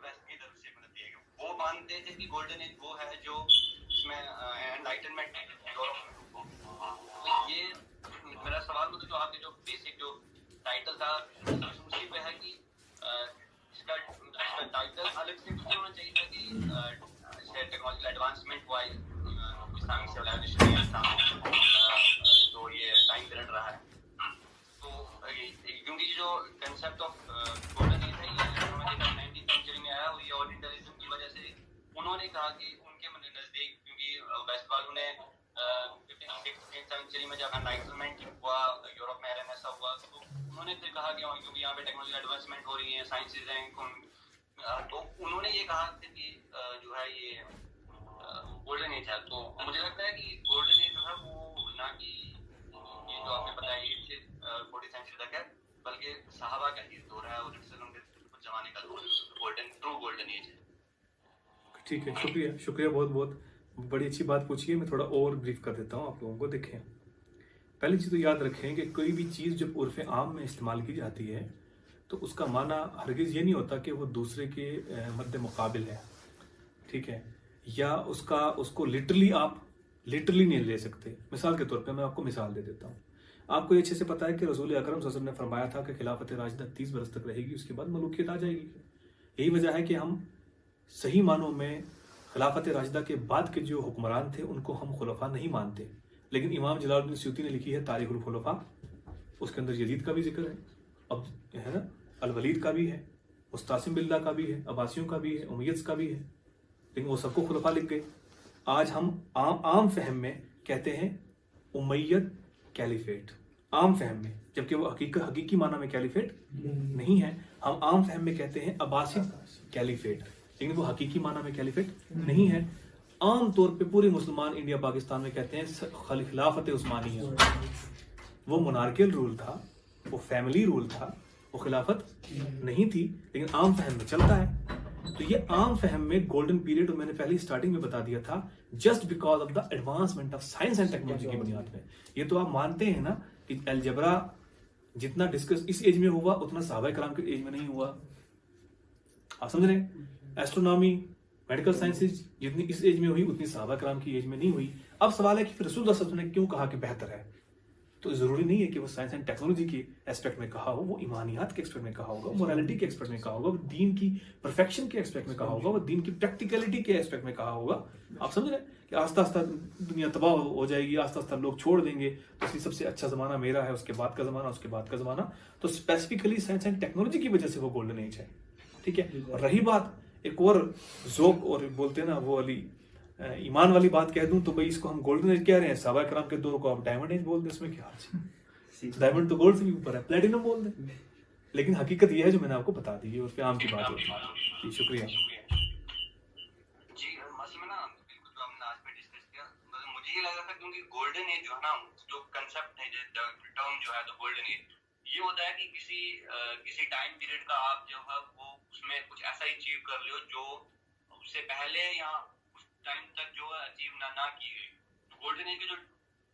वेस्ट की तरफ से मतलब दिया गया। वो मानते थे कि गोल्डन एज वो है जो इसमें एनलाइटनमेंट तो ये मेरा सवाल मतलब जो आपके जो बेसिक जो टाइटल था उसी पे है कि इसका टाइटल अलग से होना चाहिए था कि टेक्नोलॉजिकल एडवांसमेंट हुआ इस्लामिक सिविलाइजेशन जो ये टाइम पीरियड रहा है। तो क्योंकि जो कंसेप्ट सेंचुरी में जब एनलाइटमेंट हुआ यूरोप में, RNS हुआ, तो उन्होंने फिर कहा कि क्योंकि यहाँ पे टेक्नोलॉजी एडवांसमेंट हो रही है, साइंसेज हैं, तो उन्होंने ये कहा कि जो है ये गोल्डन एज है। तो मुझे लगता है कि गोल्डन एज जो है वो ना कि ये जो आपने बताया 8 से 40 सेंचुरी तक है, बल्कि सहाबा का ही दौर है और रसूलुल्लाह के कुछ जमाने का दौर ट्रू गोल्डन एज है। ठीक है, शुक्रिया शुक्रिया, बहुत बहुत बड़ी अच्छी बात पूछी है। मैं थोड़ा और ब्रीफ कर देता हूँ आप लोगों को। देखें, पहली चीज़ तो याद रखें कि कोई भी चीज़ जब उर्फ़ आम में इस्तेमाल की जाती है तो उसका माना हरगिज़ ये नहीं होता कि वो दूसरे के मद्दे मुकाबिल है, ठीक है, या उसको लिटरली नहीं ले सकते। मिसाल के तौर पे मैं आपको मिसाल दे देता हूँ। आपको ये अच्छे से पता है कि रसूल अकरम सल्लल्लाहु अलैहि वसल्लम ने फरमाया था कि खिलाफत राशिदा 30 बरस तक रहेगी, उसके बाद मलूकियत आ जाएगी। यही वजह है कि हम सही मानों में खिलाफत राशिदा के बाद के जो हुक्मरान थे उनको हम खुलफा नहीं मानते। लेकिन इमाम जलालुद्दीन सयूती ने लिखी है तारीखुल खुलफा, उसके अंदर यजीद का भी जिक्र है, अब है ना, अल वलीद का भी है, मुस्तासिम बिल्ला का भी है, अब्बासियों का भी है, उमैय्यद का भी है, लेकिन वो सबको खुलफा लिख गए। आज हम आम फहम में कहते हैं उमैय्यद कैलिफेट, आम फहम में, जबकि वो हकीकी माना में कैलिफेट नहीं है। हम आम फहम में कहते हैं अब्बासिद कैलिफेट, लेकिन वो हकीकी माना में कैलिफेट नहीं है। आम तौर पे पूरे मुसलमान इंडिया पाकिस्तान में कहते हैं खिलाफत उस्मानिया। वो मोनार्कियल रूल था, वो फैमिली रूल था, वो खिलाफत नहीं थी, लेकिन आम फहम में चलता है। तो ये आम फहम में गोल्डन पीरियड मैंने पहले स्टार्टिंग में बता दिया था, just because of the advancement of science and technology की बुनियाद में। ये तो आप मानते हैं ना कि अलजबरा जितना डिस्कस इस एज में हुआ उतना सहाबा कराम के एज में नहीं हुआ। आप समझ रहे हैं? एस्ट्रोनॉमी, मेडिकल साइंसेज जितनी इस एज में हुई उतनी सहाबा कराम की एज में नहीं हुई। अब सवाल है कि फिर रसूल सल्लल्लाहु अलैहि वसल्लम ने क्यों कहा कि बेहतर है? तो जरूरी नहीं है कि वो साइंस एंड टेक्नोलॉजी के एस्पेक्ट में कहा हो, वो ईमानियात के एस्पेक्ट में कहा होगा, मोरालिटी के एस्पेक्ट में कहा होगा, वो दीन की परफेक्शन के एस्पेक्ट में कहा होगा, वो दीन की प्रैक्टिकलिटी के एस्पेक्ट में कहा होगा। आप समझ रहे हैं कि आस्ता आस्ता दुनिया तबाह हो जाएगी, आस्ता आस्ता लोग छोड़ देंगे, तो इसलिए सबसे अच्छा जमाना मेरा है, उसके बाद का जमाना, उसके बाद का जमाना। तो स्पेसिफिकली साइंस एंड टेक्नोलॉजी की वजह से वो गोल्डन एज है, ठीक है। और रही बात एक और जोक और बोलते हैं ना वो वाली ईमान वाली बात कह दूं तो भाई इसको हम गोल्डन एज कह रहे हैं, सहाबा कराम के दौर को आप डायमंड एज बोल दें, इसमें क्या है? डायमंड तो गोल्ड से भी ऊपर है, प्लेटिनम बोल दें, लेकिन हकीकत यह है जो मैंने आपको बता दी है, उस पे आम की बात होती है। शुक्रिया जी। मसला ना बिल्कुल जो हमने आज पे डिस्कस किया, मतलब मुझे ये लगा था क्योंकि गोल्डन एज जो है ना, जो कंसेप्ट है, जो टर्म जो है, तो गोल्डन एज ये होता है कि किसी टाइम पीरियड का आप जो है वो उसमें कुछ ऐसा अचीव कर लो जो उससे पहले या उस टाइम तक जो है अचीव ना की गई। तो गोल्डन एज की जो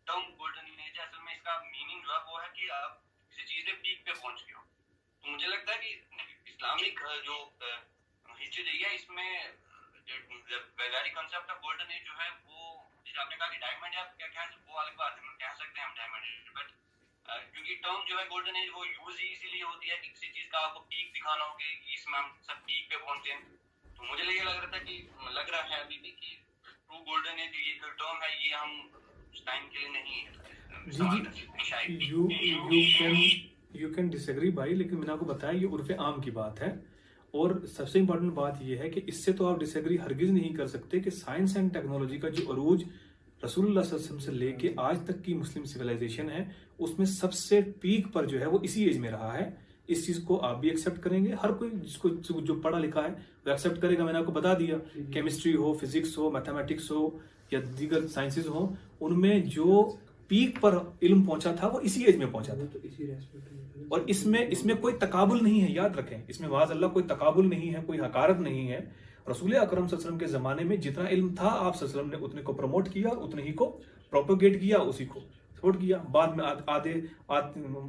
टर्म गोल्डन एज है, असल में इसका मीनिंग जो है वो है कि आप किसी चीज में पीक पे पहुंच गए हो। तो मुझे लगता है कि इस्लामिक जो हिस्ट्री है इसमें very concept of golden age जो है वो, जैसे आपने कहा कि डायमंड है, क्या वो अलग बात है, कह सकते हैं हम डायमंड एज, बट क्योंकि टर्म जो है गोल्डन एज वो यूज ही इसीलिए होती है कि किसी चीज का आपको पीक दिखाना हो कि इसमें हम सब पीक पे पहुंचे हैं। तो मुझे ये लग रहा है अभी भी कि ट्रू गोल्डन एज ये जो टर्म है ये हम उस टाइम के लिए नहीं यू कैन डिसएग्री भाई, लेकिन मैंने आपको बताया ये उर्फ आम की बात है। और सबसे इंपॉर्टेंट बात यह है कि इससे तो आप डिसएग्री हरगिज नहीं कर सकते कि साइंस एंड टेक्नोलॉजी का जो अरूज रसूलुल्लाह सल्लल्लाहु अलैहि वसल्लम से लेके आज तक की मुस्लिम सिविलाइजेशन है उसमें सबसे पीक पर जो है वो इसी एज में रहा है। इस चीज को आप भी एक्सेप्ट करेंगे, हर कोई जिसको जो पढ़ा लिखा है वो एक्सेप्ट करेगा। मैंने आपको बता दिया, केमिस्ट्री हो, फिजिक्स हो, मैथमेटिक्स हो या दीगर साइंसेज हो, उनमें जो पीक पर इल्म पहुंचा था वो इसी एज में पहुंचा था। और इसमें कोई तकाबुल नहीं है, याद रखें, इसमें वाज अल्लाह कोई तकाबुल नहीं है, कोई हकारत नहीं है। रसूल अकरम सल्लल्लाहु अलैहि वसल्लम के जमाने में जितना इल्म था आप सल्लल्लाहु अलैहि वसल्लम ने उतने को प्रमोट किया, उतने ही को प्रोपोगेट किया, उसी को सपोर्ट किया। बाद में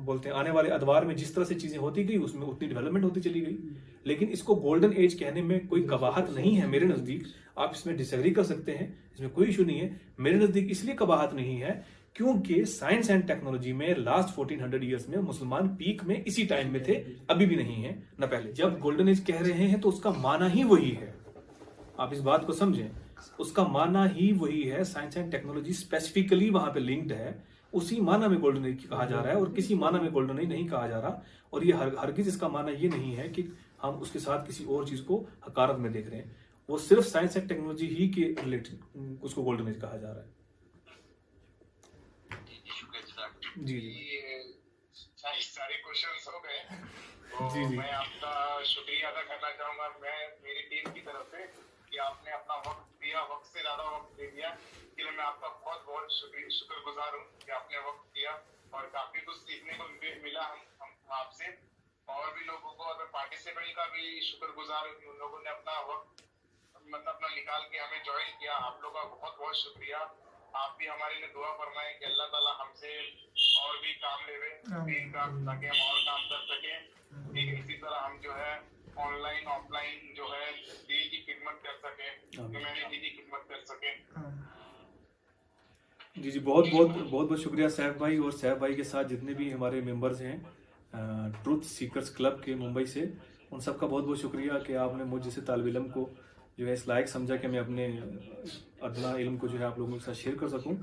बोलते हैं आने वाले अदवार में जिस तरह से चीजें होती गई उसमें उतनी डेवलपमेंट होती चली गई। लेकिन इसको गोल्डन एज कहने में कोई कबाहत नहीं है मेरे नजदीक। आप इसमें डिसएग्री कर सकते हैं, इसमें कोई इशू नहीं है। मेरे नजदीक इसलिए कबाहत नहीं है क्योंकि साइंस एंड टेक्नोलॉजी में लास्ट 1400 ईयर्स में मुसलमान पीक में इसी टाइम में थे, अभी भी नहीं है न पहले। जब गोल्डन एज कह रहे हैं तो उसका माना ही वही है, आप इस बात को समझें, उसका माना ही वही है। साइंस एंड टेक्नोलॉजी स्पेसिफिकली वहां पे लिंक्ड है, उसी माना में गोल्डन एज कहा जा रहा है और किसी माना में गोल्डन एज नहीं कहा जा रहा। और ये हरगिज इसका माना ये नहीं है कि हम उसके साथ किसी और चीज को हकारत में देख रहे हैं। वो सिर्फ साइंस एंड टेक्नोलॉजी ही के रिलेटेड उसको गोल्डन एज कहा जा रहा है। जी जी सारे क्वेश्चंस हो गए। तो जी जी मैं आपका शुक्रिया अदा करना चाहूंगा, मैं मेरी टीम की तरफ से, कि आपने अपना वक्त दिया, वक्त से ज्यादा वक्त दे दिया। इसके लिए मैं आपका बहुत बहुत शुक्रगुजार हूँ कि आपने वक्त दिया, और काफी कुछ सीखने को मिला हम आपसे। और भी लोगों को, अगर पार्टिसिपेंट का भी शुक्रगुजार हूँ कि उन लोगों ने अपना वक्त मतलब अपना निकाल के हमें ज्वाइन किया। आप लोगों का बहुत बहुत शुक्रिया। आप भी हमारे लिए दुआ फरमाएं कि अल्लाह ताला हमसे और भी काम लेवे दीन का, ताकि हम और काम कर सकें। ठीक है, इसी तरह हम जो है ऑनलाइन ऑफलाइन जो है दीन की खिदमत कर सकें, ह्यूमैनिटी की खिदमत कर सकें। जी जी बहुत बहुत बहुत बहुत शुक्रिया सैफ भाई, और सैफ भाई के साथ जितने भी हमारे मेंबर्स हैं ट्रूथ सीकर्स क्लब के मुंबई से, उन सबका बहुत बहुत शुक्रिया कि आपने मुझ जैसे तालिब इल्म को जो है इस लायक समझा कि मैं अपने अदना इल्म को जो है आप लोगों के साथ शेयर कर सकूं।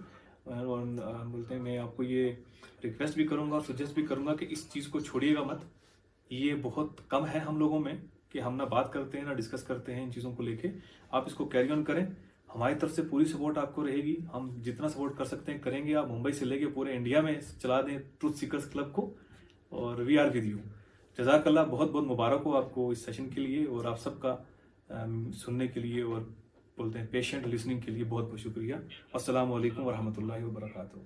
और बोलते हैं मैं आपको ये रिक्वेस्ट भी करूंगा और सजेस्ट भी करूंगा कि इस चीज़ को छोड़िएगा मत। ये बहुत कम है हम लोगों में कि हम ना बात करते हैं ना डिस्कस करते हैं इन चीज़ों को लेके। आप इसको कैरी ऑन करें, हमारी तरफ से पूरी सपोर्ट आपको रहेगी। हम जितना सपोर्ट कर सकते हैं करेंगे। आप मुंबई से लेके पूरे इंडिया में चला दें ट्रूथ सीकर्स क्लब को, और वी आर विद यू। जज़ाकल्लाह, बहुत बहुत मुबारक हो आपको इस सेशन के लिए, और आप सबका सुनने के लिए और बोलते हैं पेशेंट लिसनिंग के लिए बहुत बहुत शुक्रिया। अस्सलाम वालेकुम वरहमतुल्लाहि वबरकातुहू।